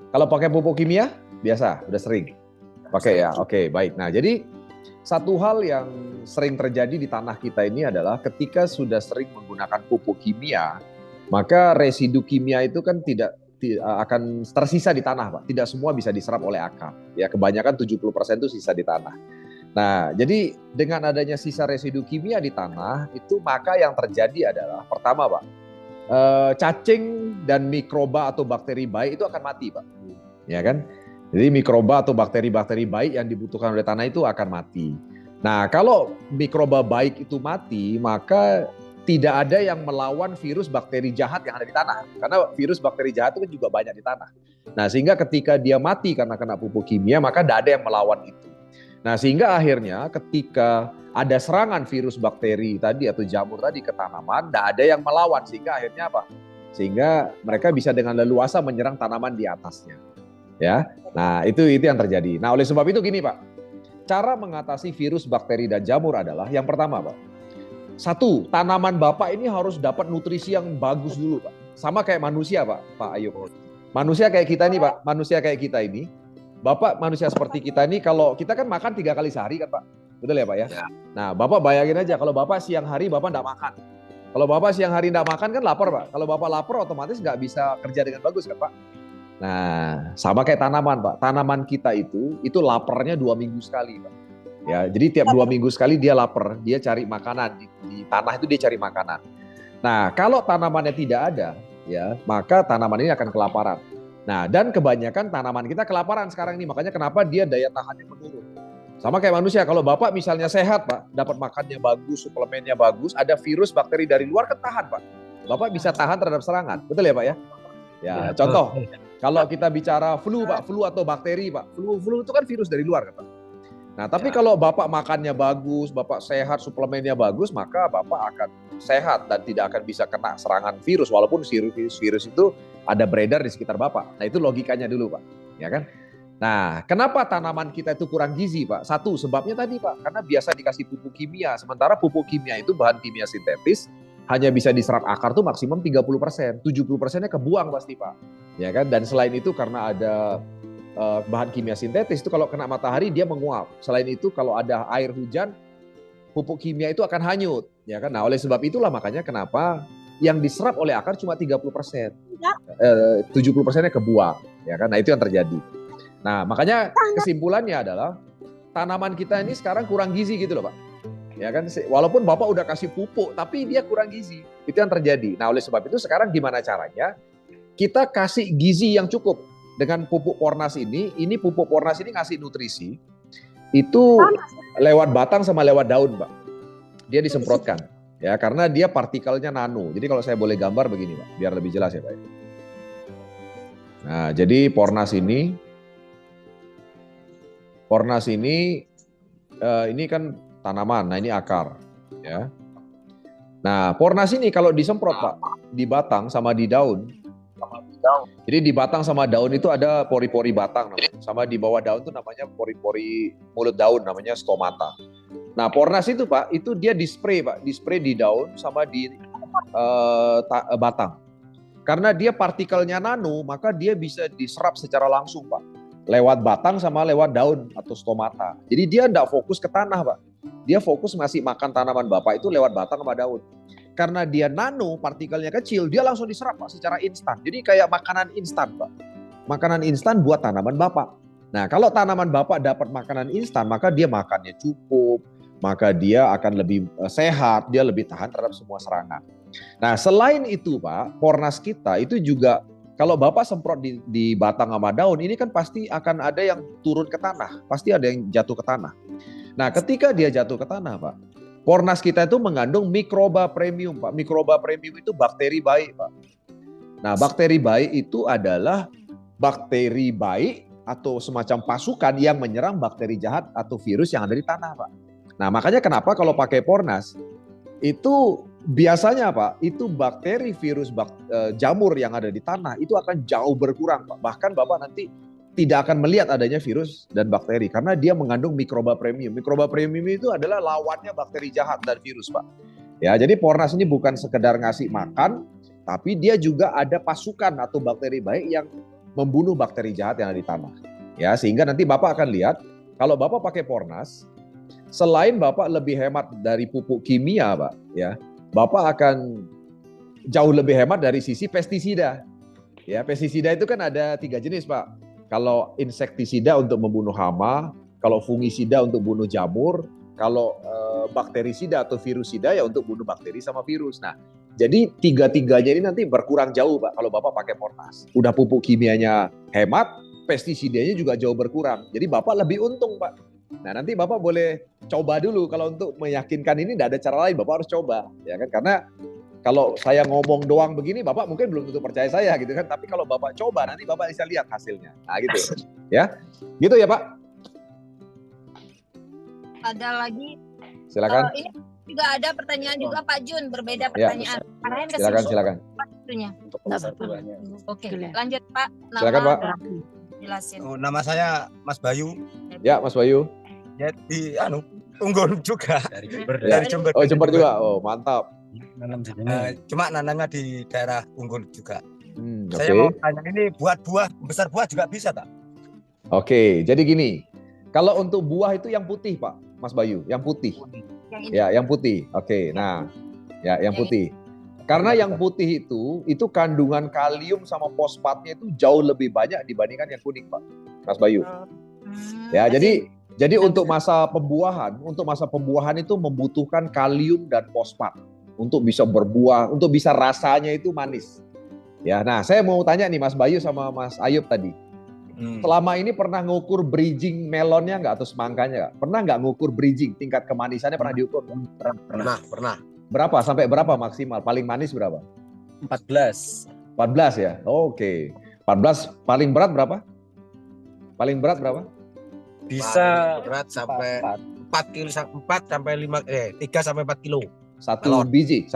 Kalau pakai pupuk kimia? Biasa, udah sering. Pakai ya? Oke, baik. Nah, jadi satu hal yang sering terjadi di tanah kita ini adalah ketika sudah sering menggunakan pupuk kimia, maka residu kimia itu kan tidak akan tersisa di tanah Pak. Tidak semua bisa diserap oleh akar. Ya, kebanyakan 70% itu sisa di tanah. Nah, jadi dengan adanya sisa residu kimia di tanah, itu maka yang terjadi adalah, pertama Pak, cacing dan mikroba atau bakteri baik itu akan mati Pak. Ya kan? Jadi mikroba atau bakteri-bakteri baik yang dibutuhkan oleh tanah itu akan mati. Nah, kalau mikroba baik itu mati, maka tidak ada yang melawan virus bakteri jahat yang ada di tanah. Karena virus bakteri jahat itu kan juga banyak di tanah. Nah, sehingga ketika dia mati karena kena pupuk kimia, maka tidak ada yang melawan itu. Nah, sehingga akhirnya ketika ada serangan virus bakteri tadi atau jamur tadi ke tanaman, tidak ada yang melawan. Sehingga akhirnya apa? Sehingga mereka bisa dengan leluasa menyerang tanaman di atasnya. Ya, nah itu yang terjadi. Nah, oleh sebab itu gini Pak, cara mengatasi virus bakteri dan jamur adalah yang pertama Pak, 1, tanaman Bapak ini harus dapat nutrisi yang bagus dulu Pak. Sama kayak manusia Pak Ayub. Manusia kayak kita nih Pak, manusia kayak kita ini. Bapak manusia seperti kita nih, kalau kita kan makan 3 kali sehari kan Pak. Betul ya Pak ya? Nah, Bapak bayangin aja kalau Bapak siang hari Bapak enggak makan. Kalau Bapak siang hari enggak makan kan lapar Pak. Kalau Bapak lapar otomatis nggak bisa kerja dengan bagus kan Pak. Nah, sama kayak tanaman Pak. Tanaman kita itu laparnya 2 minggu sekali Pak. Ya, jadi tiap 2 minggu sekali dia lapar, dia cari makanan di tanah itu dia cari makanan. Nah, kalau tanamannya tidak ada, ya maka tanaman ini akan kelaparan. Nah, dan kebanyakan tanaman kita kelaparan sekarang ini, makanya kenapa dia daya tahannya menurun. Sama kayak manusia, kalau Bapak misalnya sehat Pak, dapat makannya bagus, suplemennya bagus, ada virus bakteri dari luar kan tahan Pak. Bapak bisa tahan terhadap serangan, betul ya Pak ya? Ya, contoh, kalau kita bicara flu Pak, flu atau bakteri Pak, flu itu kan virus dari luar kan Pak. Nah, tapi kalau Bapak makannya bagus, Bapak sehat, suplemennya bagus, maka Bapak akan sehat dan tidak akan bisa kena serangan virus, walaupun virus itu ada beredar di sekitar Bapak. Nah, itu logikanya dulu Pak, ya kan? Nah, kenapa tanaman kita itu kurang gizi Pak? 1, sebabnya tadi Pak, karena biasa dikasih pupuk kimia, sementara pupuk kimia itu bahan kimia sintetis, hanya bisa diserap akar tuh maksimum 30%, 70%-nya kebuang pasti Pak, ya kan? Dan selain itu karena ada bahan kimia sintetis itu kalau kena matahari dia menguap. Selain itu kalau ada air hujan, pupuk kimia itu akan hanyut, ya kan? Nah, oleh sebab itulah makanya kenapa yang diserap oleh akar cuma 30%. 70%-nya kebuang, ya kan? Nah, itu yang terjadi. Nah, makanya kesimpulannya adalah tanaman kita ini sekarang kurang gizi gitu loh, Pak. Ya kan? Walaupun Bapak udah kasih pupuk, tapi dia kurang gizi. Itu yang terjadi. Nah, oleh sebab itu sekarang gimana caranya? Kita kasih gizi yang cukup. Dengan pupuk Pornas ini pupuk Pornas ini ngasih nutrisi itu lewat batang sama lewat daun, Pak. Dia disemprotkan, ya karena dia partikelnya nano. Jadi kalau saya boleh gambar begini, Pak, biar lebih jelas ya, Pak. Nah, jadi Pornas ini kan tanaman, nah ini akar, ya. Nah, Pornas ini kalau disemprot, Pak, di batang sama di daun. Jadi di batang sama daun itu ada pori-pori batang namanya. Sama di bawah daun itu namanya pori-pori mulut daun namanya stomata. Nah, Pornas itu Pak, itu dia di-spray Pak, di-spray di daun sama di batang. Karena dia partikelnya nano, maka dia bisa diserap secara langsung Pak. Lewat batang sama lewat daun atau stomata. Jadi dia tidak fokus ke tanah Pak. Dia fokus ngasih makan tanaman Bapak itu lewat batang sama daun. Karena dia nano, partikelnya kecil, dia langsung diserap Pak secara instan. Jadi kayak makanan instan Pak. Makanan instan buat tanaman Bapak. Nah, kalau tanaman Bapak dapat makanan instan, maka dia makannya cukup, maka dia akan lebih sehat, dia lebih tahan terhadap semua serangan. Nah, selain itu Pak, Pornas kita itu juga kalau Bapak semprot di batang sama daun, ini kan pasti akan ada yang turun ke tanah, pasti ada yang jatuh ke tanah. Nah, ketika dia jatuh ke tanah Pak, Pornas kita itu mengandung mikroba premium Pak. Mikroba premium itu bakteri baik Pak. Nah, bakteri baik itu adalah bakteri baik atau semacam pasukan yang menyerang bakteri jahat atau virus yang ada di tanah Pak. Nah, makanya kenapa kalau pakai Pornas itu biasanya Pak, itu bakteri virus jamur yang ada di tanah itu akan jauh berkurang Pak. Bahkan Bapak nanti tidak akan melihat adanya virus dan bakteri karena dia mengandung mikroba premium. Mikroba premium itu adalah lawannya bakteri jahat dan virus Pak. Ya, jadi Pornas ini bukan sekedar ngasih makan, tapi dia juga ada pasukan atau bakteri baik yang membunuh bakteri jahat yang ada di tanah. Ya, sehingga nanti Bapak akan lihat kalau Bapak pakai Pornas, selain Bapak lebih hemat dari pupuk kimia, Pak, ya, Bapak akan jauh lebih hemat dari sisi pestisida. Ya, pestisida itu kan ada 3 jenis, Pak. Kalau insektisida untuk membunuh hama, kalau fungisida untuk bunuh jamur, kalau bakterisida atau virusida ya untuk bunuh bakteri sama virus. Nah, jadi 3-tiganya ini nanti berkurang jauh Pak kalau Bapak pakai Pornas. Udah pupuk kimianya hemat, pestisidanya juga jauh berkurang. Jadi Bapak lebih untung Pak. Nah, nanti Bapak boleh coba dulu kalau untuk meyakinkan ini tidak ada cara lain, Bapak harus coba, ya kan? Karena kalau saya ngomong doang begini, Bapak mungkin belum tentu percaya saya gitu kan. Tapi kalau Bapak coba, nanti Bapak bisa lihat hasilnya. Nah gitu ya. Gitu ya Pak. Ada lagi. Silakan. Ini juga ada pertanyaan juga Pak Jun, berbeda pertanyaan. Ya. Silakan. Oke, lanjut Pak. Silakan Pak. Jelasin. Oh, nama saya Mas Bayu. Ya, Mas Bayu. Jadi Unggul juga. Dari Jember. Oh, Jember juga. Oh, mantap. Cuma nanamnya di daerah Unggul juga. Okay. Saya mau tanya ini buat buah, besar buah juga bisa tak? Oke, jadi gini. Kalau untuk buah itu yang putih Pak, Mas Bayu, yang putih. Ya, yang putih. Oke, nah, ya yang putih. Karena yang putih itu kandungan kalium sama fosfatnya itu jauh lebih banyak dibandingkan yang kuning Pak, Mas Bayu. Ya, jadi untuk masa pembuahan itu membutuhkan kalium dan fosfat untuk bisa berbuah, untuk bisa rasanya itu manis. Ya, nah saya mau tanya nih Mas Bayu sama Mas Ayub tadi. Selama ini pernah ngukur bridging melonnya nggak atau semangkanya nggak? Pernah nggak ngukur bridging, tingkat kemanisannya pernah diukur? Pernah. Berapa? Sampai berapa maksimal? Paling manis berapa? 14 ya? Oke. 14 paling berat berapa? Paling berat berapa? Bisa berat sampai 4 kilo, 4 sampai 5 3 sampai 4 kilo. Satu biji.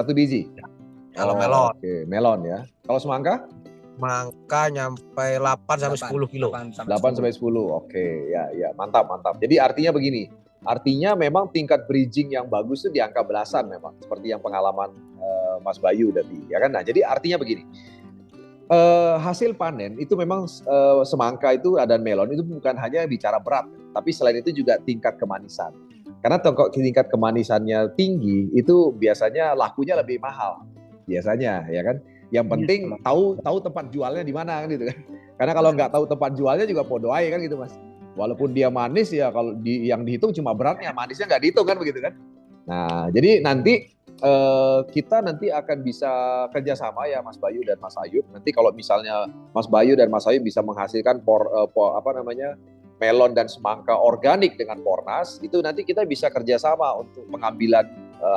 Kalau melon. Oke, melon ya. Kalau semangka? Semangka nyampe 8 sampai 10 kilo. 8 sampai 10. Oke, ya, mantap. Jadi artinya begini. Artinya memang tingkat bridging yang bagus itu di angka belasan memang, seperti yang pengalaman Mas Bayu tadi, ya kan? Nah, jadi artinya begini. Hasil panen itu memang semangka itu dan melon itu bukan hanya bicara berat, tapi selain itu juga tingkat kemanisan. Karena tingkat kemanisannya tinggi itu biasanya lakunya lebih mahal biasanya, ya kan? Yang penting tahu tempat jualnya di mana kan gitu kan. Karena kalau nggak tahu tempat jualnya juga podo aja kan gitu Mas. Walaupun dia manis ya kalau yang dihitung cuma beratnya, manisnya nggak dihitung kan begitu kan. Nah, jadi nanti kita nanti akan bisa kerjasama ya Mas Bayu dan Mas Ayub. Nanti kalau misalnya Mas Bayu dan Mas Ayub bisa menghasilkan melon dan semangka organik dengan Pornas, itu nanti kita bisa kerjasama untuk pengambilan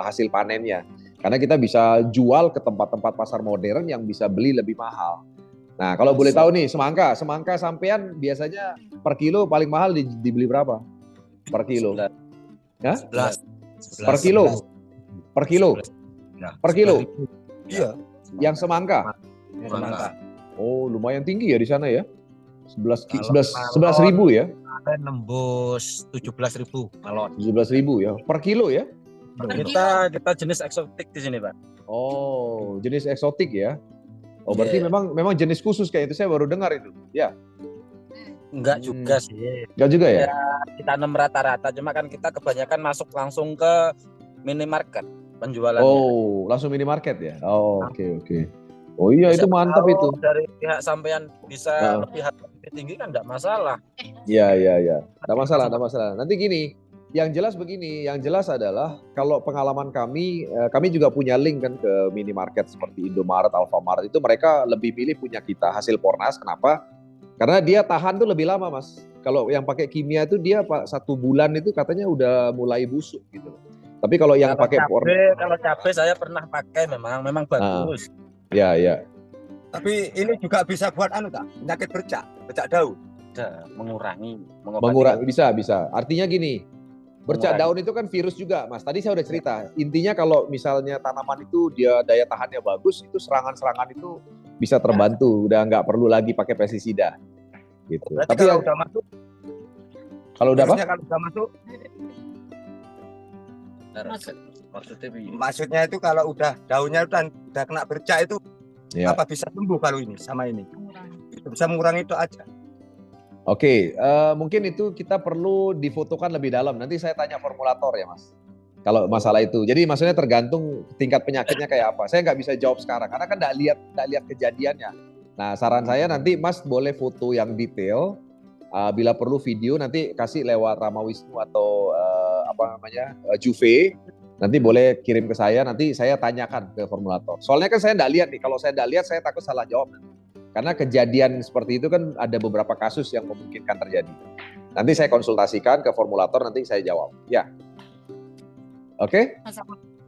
hasil panennya. Karena kita bisa jual ke tempat-tempat pasar modern yang bisa beli lebih mahal. Nah, kalau boleh tahu nih, semangka sampean biasanya per kilo paling mahal dibeli berapa? Per kilo? Ya? 11. Per kilo? Per kilo? Per kilo? Iya. Yang semangka? Semangka. Oh, lumayan tinggi ya di sana ya. 11 ribu ya? kemarin nembus 17.000 melon. 17.000 ya per kilo ya? Kita jenis eksotik di sini, Pak. Oh, jenis eksotik ya? Oh, berarti Iya. memang jenis khusus kayak itu, saya baru dengar itu. Ya, Enggak juga sih. enggak juga ya? Ya, kita 6 rata-rata, cuma kan kita kebanyakan masuk langsung ke minimarket penjualannya. Oh, langsung minimarket ya? Oh, oke. Oh iya, itu Siapa mantap tahu itu. dari pihak sampean bisa Heeh. lebih harga lebih tinggi kan enggak masalah. Iya. Nggak masalah. Nanti gini, yang jelas begini, yang jelas adalah kalau pengalaman kami juga punya link kan ke minimarket seperti Indomaret, Alfamart, itu mereka lebih pilih punya kita hasil Pornas. Kenapa? Karena dia tahan tuh lebih lama, Mas. Kalau yang pakai kimia itu dia 1 bulan itu katanya udah mulai busuk gitu. Tapi kalau yang pakai Kalau cabai saya pernah pakai memang bagus. Ya. Tapi ini juga bisa buat penyakit bercak daun. Mengurangi. Bisa. Artinya gini, bercak daun itu kan virus juga, Mas. Tadi saya udah cerita. Intinya kalau misalnya tanaman itu dia daya tahannya bagus, itu serangan-serangan itu bisa terbantu. Udah nggak perlu lagi pakai pestisida. Gitu. Berarti Tapi kalau udah masuk, kalau udah apa? kalau udah masuk, maksudnya itu kalau udah daunnya udah kena bercak itu Ya. apa bisa sembuh kalau ini sama ini? Itu bisa mengurangi itu aja. Oke, mungkin itu kita perlu difotokan lebih dalam. Nanti saya tanya formulator ya, Mas. Kalau masalah itu, jadi maksudnya tergantung tingkat penyakitnya kayak apa. Saya nggak bisa jawab sekarang karena kan nggak lihat kejadiannya. Nah, saran saya nanti Mas boleh foto yang detail. Bila perlu video nanti kasih lewat Rama Wisnu atau Juve. Nanti boleh kirim ke saya. Nanti saya tanyakan ke formulator. Soalnya kan saya nggak lihat nih. Kalau saya nggak lihat, saya takut salah jawab. Karena kejadian seperti itu kan ada beberapa kasus yang memungkinkan terjadi. Nanti saya konsultasikan ke formulator, nanti saya jawab. Ya. Oke?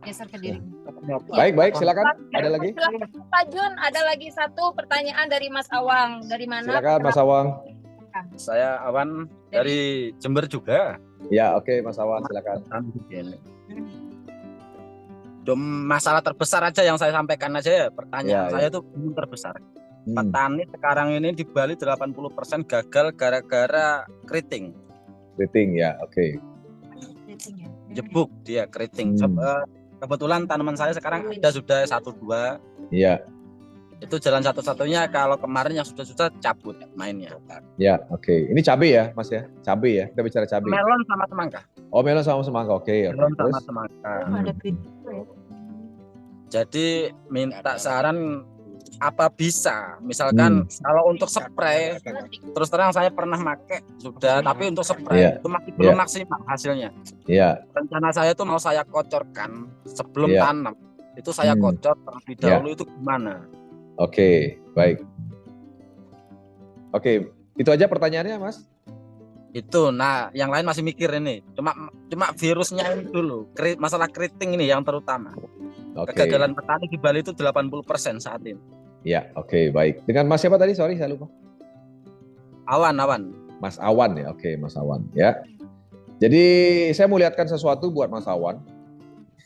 Geser ke diri. Baik, silakan. Ada lagi? Silakan Pak Jun, ada lagi satu pertanyaan dari Mas Awang. Dari mana? Silakan Mas Awang. Saya Awan dari Jember juga. Ya, oke Mas Awan, silakan. Masalah terbesar aja yang saya sampaikan aja ya. Pertanyaan saya itu terbesar. Petani sekarang ini di Bali 80% gagal gara-gara keriting. Keriting ya, oke. Jebuk dia keriting. Kebetulan tanaman saya sekarang sudah 1-2. Iya. Itu jalan satu-satunya, kalau kemarin yang sudah cabut mainnya. Ya, oke. Ini cabai ya, Mas ya? Cabai ya, kita bicara cabai. Melon sama semangka. Oh, melon sama semangka, oke. Melon sama semangka. Jadi minta saran apa bisa, misalkan kalau untuk spray, terus terang saya pernah pakai sudah, tapi untuk spray itu masih belum maksimal hasilnya. Rencana saya itu mau saya kocorkan sebelum tanam, itu saya kocor terlebih dahulu, itu gimana? Oke, baik. Oke, itu aja pertanyaannya, Mas? Itu, nah yang lain masih mikir ini, cuma virusnya ini dulu, masalah keriting ini yang terutama. Kegagalan petani di Bali itu 80% saat ini. Ya, oke, baik. Dengan Mas siapa tadi? Sorry, saya lupa. Awan. Mas Awan ya, oke, Mas Awan ya. Jadi saya mau lihatkan sesuatu buat Mas Awan.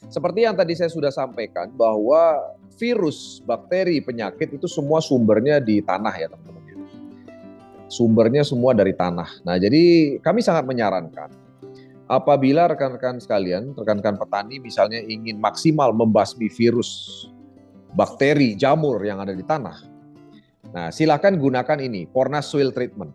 Seperti yang tadi saya sudah sampaikan bahwa virus, bakteri, penyakit itu semua sumbernya di tanah ya teman-teman. Sumbernya semua dari tanah. Nah, jadi kami sangat menyarankan apabila rekan-rekan sekalian, rekan-rekan petani misalnya ingin maksimal membasmi virus, bakteri, jamur yang ada di tanah. Nah, silakan gunakan ini, Pornas Soil Treatment.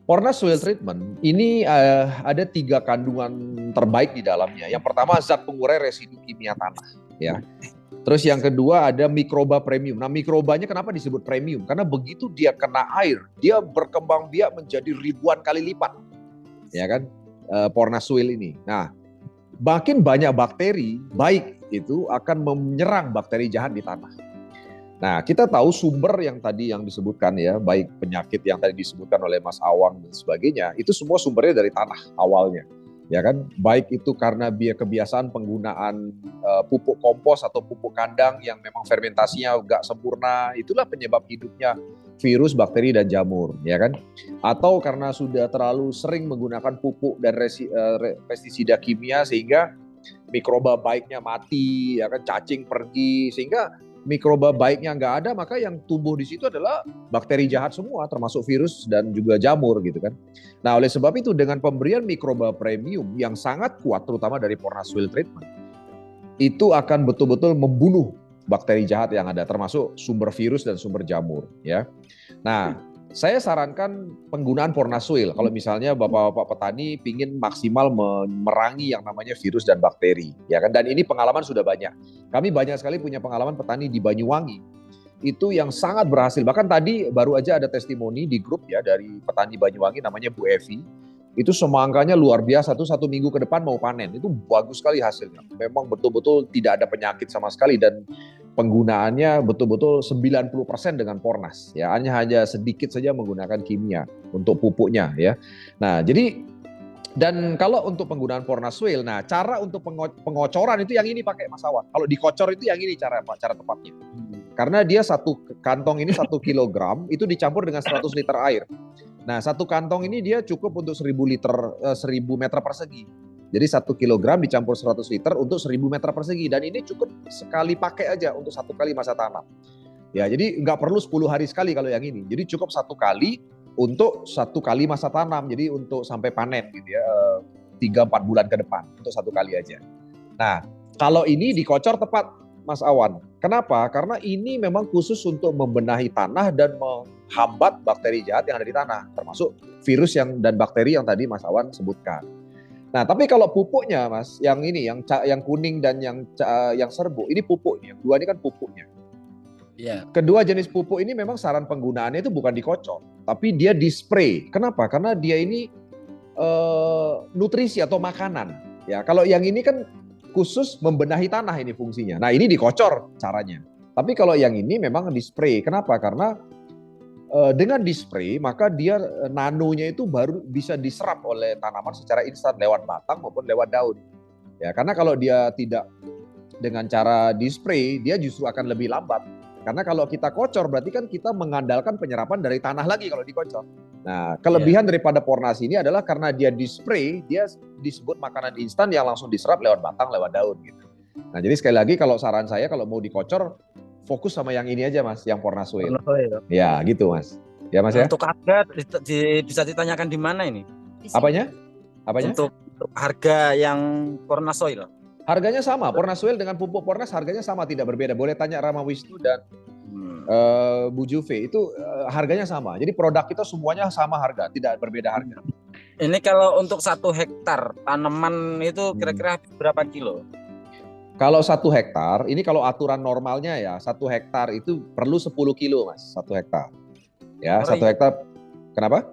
Pornas Soil Treatment ini ada 3 kandungan terbaik di dalamnya. Yang pertama zat pengurai residu kimia tanah, ya. Terus yang kedua ada mikroba premium. Nah, mikrobanya kenapa disebut premium? Karena begitu dia kena air, dia berkembang biak menjadi ribuan kali lipat, ya kan? Pornas Soil ini. Nah, makin banyak bakteri baik itu akan menyerang bakteri jahat di tanah. Nah, kita tahu sumber yang tadi yang disebutkan ya, baik penyakit yang tadi disebutkan oleh Mas Awang dan sebagainya, itu semua sumbernya dari tanah awalnya. Ya kan, baik itu karena kebiasaan penggunaan pupuk kompos atau pupuk kandang yang memang fermentasinya enggak sempurna, itulah penyebab hidupnya virus, bakteri dan jamur, ya kan? Atau karena sudah terlalu sering menggunakan pupuk dan pestisida kimia sehingga mikroba baiknya mati, ya kan, cacing pergi, sehingga mikroba baiknya nggak ada, maka yang tumbuh di situ adalah bakteri jahat semua, termasuk virus dan juga jamur gitu kan. Nah, oleh sebab itu dengan pemberian mikroba premium yang sangat kuat, terutama dari Pornas Soil Treatment, itu akan betul-betul membunuh bakteri jahat yang ada, termasuk sumber virus dan sumber jamur. Ya, nah saya sarankan penggunaan Pornas Soil kalau misalnya bapak-bapak petani pingin maksimal memerangi yang namanya virus dan bakteri, ya kan? Dan ini pengalaman sudah banyak. Kami banyak sekali punya pengalaman petani di Banyuwangi itu yang sangat berhasil. Bahkan tadi baru aja ada testimoni di grup ya dari petani Banyuwangi namanya Bu Evi. Itu semangkanya luar biasa tuh, 1 minggu ke depan mau panen. Itu bagus sekali hasilnya. Memang betul-betul tidak ada penyakit sama sekali dan penggunaannya betul-betul 90% dengan Pornas. Ya, hanya sedikit saja menggunakan kimia untuk pupuknya ya. Nah, jadi dan kalau untuk penggunaan Pornas Soil, nah cara untuk pengocoran itu yang ini pakai Mas Awan. Kalau dikocor itu yang ini cara tepatnya. Karena dia satu kantong ini 1 kilogram itu dicampur dengan 100 liter air. Nah, satu kantong ini dia cukup untuk 1000 meter persegi. Jadi 1 kilogram dicampur 100 liter untuk 1000 meter persegi. Dan ini cukup sekali pakai aja untuk 1 kali masa tanam. Ya, jadi nggak perlu 10 hari sekali kalau yang ini. Jadi cukup 1 kali untuk 1 kali masa tanam. Jadi untuk sampai panen gitu ya, 3-4 bulan ke depan untuk 1 kali aja. Nah, kalau ini dikocor tepat Mas Awan. Kenapa? Karena ini memang khusus untuk membenahi tanah dan menghambat bakteri jahat yang ada di tanah, termasuk virus dan bakteri yang tadi Mas Awan sebutkan. Nah, tapi kalau pupuknya, Mas, yang ini, yang kuning dan yang serbu, ini pupuknya. Yang dua ini kan pupuknya. Iya. Kedua jenis pupuk ini memang saran penggunaannya itu bukan dikocor, tapi dia di spray. Kenapa? Karena dia ini nutrisi atau makanan. Ya, kalau yang ini kan khusus membenahi tanah ini fungsinya. Nah, ini dikocor caranya. Tapi kalau yang ini memang di spray. Kenapa? Karena dengan di spray maka dia nanonya itu baru bisa diserap oleh tanaman secara instan lewat batang maupun lewat daun. Ya, karena kalau dia tidak dengan cara di spray, dia justru akan lebih lambat. Karena kalau kita kocor berarti kan kita mengandalkan penyerapan dari tanah lagi kalau dikocor. Nah, kelebihan daripada Pornas ini adalah karena dia di spray, dia disebut makanan instan yang langsung diserap lewat batang, lewat daun gitu. Nah, jadi sekali lagi kalau saran saya kalau mau dikocor, fokus sama yang ini aja Mas, yang Pornas Soil. Ya, gitu Mas. Ya Mas ya. Untuk harga bisa ditanyakan di mana ini? Apanya? Untuk harga yang Pornas Soil. Harganya sama, Pornas Soil dengan pupuk Pornas harganya sama, tidak berbeda. Boleh tanya Rama Wisnu dan Bu Juve, itu harganya sama. Jadi produk kita semuanya sama harga, tidak berbeda harga. Ini kalau untuk 1 hektar tanaman itu kira-kira berapa kilo? Kalau 1 hektar, ini kalau aturan normalnya ya, 1 hektar itu perlu 10 kilo Mas, 1 hektar. Ya, 1 hektar, kenapa?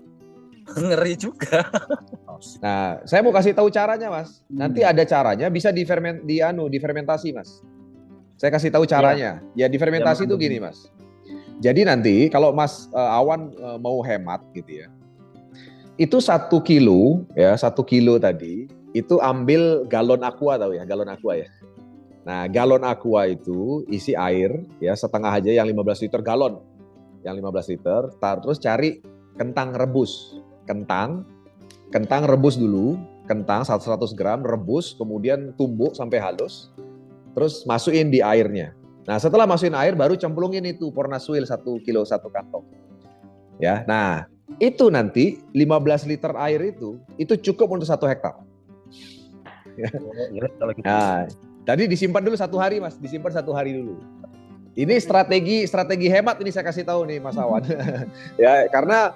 Ngeri juga. Nah, saya mau kasih tahu caranya Mas. Nanti ada caranya, bisa difermentasi Mas. Saya kasih tahu caranya. Ya, difermentasi itu gini Mas. Jadi nanti kalau Mas Awan mau hemat gitu ya, itu 1 kilo ya, 1 kilo tadi itu ambil galon aqua, tahu ya, galon aqua ya. Nah, galon aqua itu isi air ya setengah aja, yang 15 liter galon. Yang 15 liter, terus cari kentang rebus. Kentang rebus dulu, kentang 100 gram rebus, kemudian tumbuk sampai halus. Terus masukin di airnya. Nah, setelah masukin air baru cemplungin itu Pornas Soil 1 kilo 1 kantong. Ya. Nah, itu nanti 15 liter air itu cukup untuk 1 hektar. Nah, tadi disimpan dulu 1 hari Mas, disimpan 1 hari dulu. Ini strategi hemat ini saya kasih tahu nih Mas Awan. Ya, karena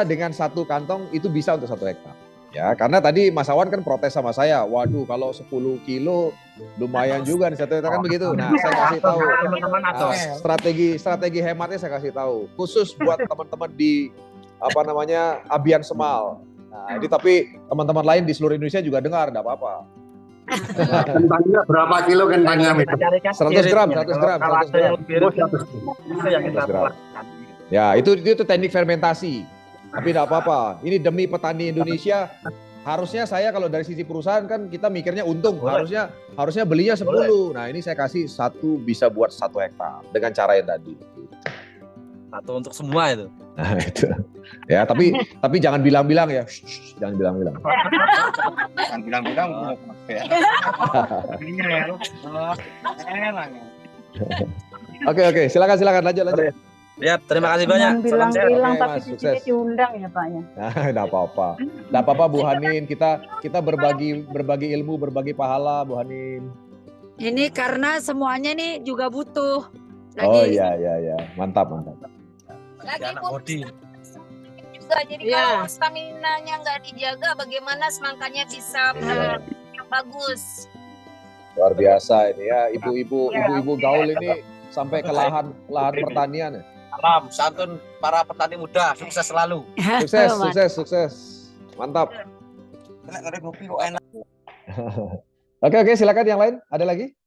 dengan 1 kantong itu bisa untuk 1 hektar. Ya, karena tadi Mas Awan kan protes sama saya, waduh kalau 10 kilo lumayan juga nih 1 hektar kan begitu. Nah, saya kasih tahu strategi hematnya saya kasih tahu. Khusus buat teman-teman di Abian Semal. Nah, ini tapi teman-teman lain di seluruh Indonesia juga dengar, enggak apa-apa. Kentangnya berapa kilo kentangnya? 100 gram. Ya, itu teknik fermentasi. Tapi tidak apa-apa. Ini demi petani Indonesia. Harusnya saya kalau dari sisi perusahaan kan kita mikirnya untung. Harusnya belinya 10. Nah, ini saya kasih 1 bisa buat 1 hektar dengan cara yang tadi. Atau untuk semua itu. Nah, itu. Ya, tapi jangan bilang-bilang ya. Jangan bilang-bilang. Jangan bilang-bilang. Oke, silakan lanjut. Siap, terima kasih banyak. Jangan Salam sehat. bilang-bilang Oke, tapi Mas, di sini sukses. diundang ya Pak ya. Nah, enggak apa-apa Bu Hanin, kita berbagi ilmu, berbagi pahala Bu Hanin. Ini karena semuanya nih juga butuh. Oh iya, mantap. Lagi Anak pun bodi. juga. Jadi Iya. kalau stamina-nya nggak dijaga, bagaimana semangkanya bisa yang bagus? Luar biasa ini ya, ibu-ibu gaul ini sampai ke lahan pertanian ya. Salam santun para petani muda, sukses selalu. Sukses. Mantap. Enak, ngopi kok enak. Oke, silakan yang lain. Ada lagi?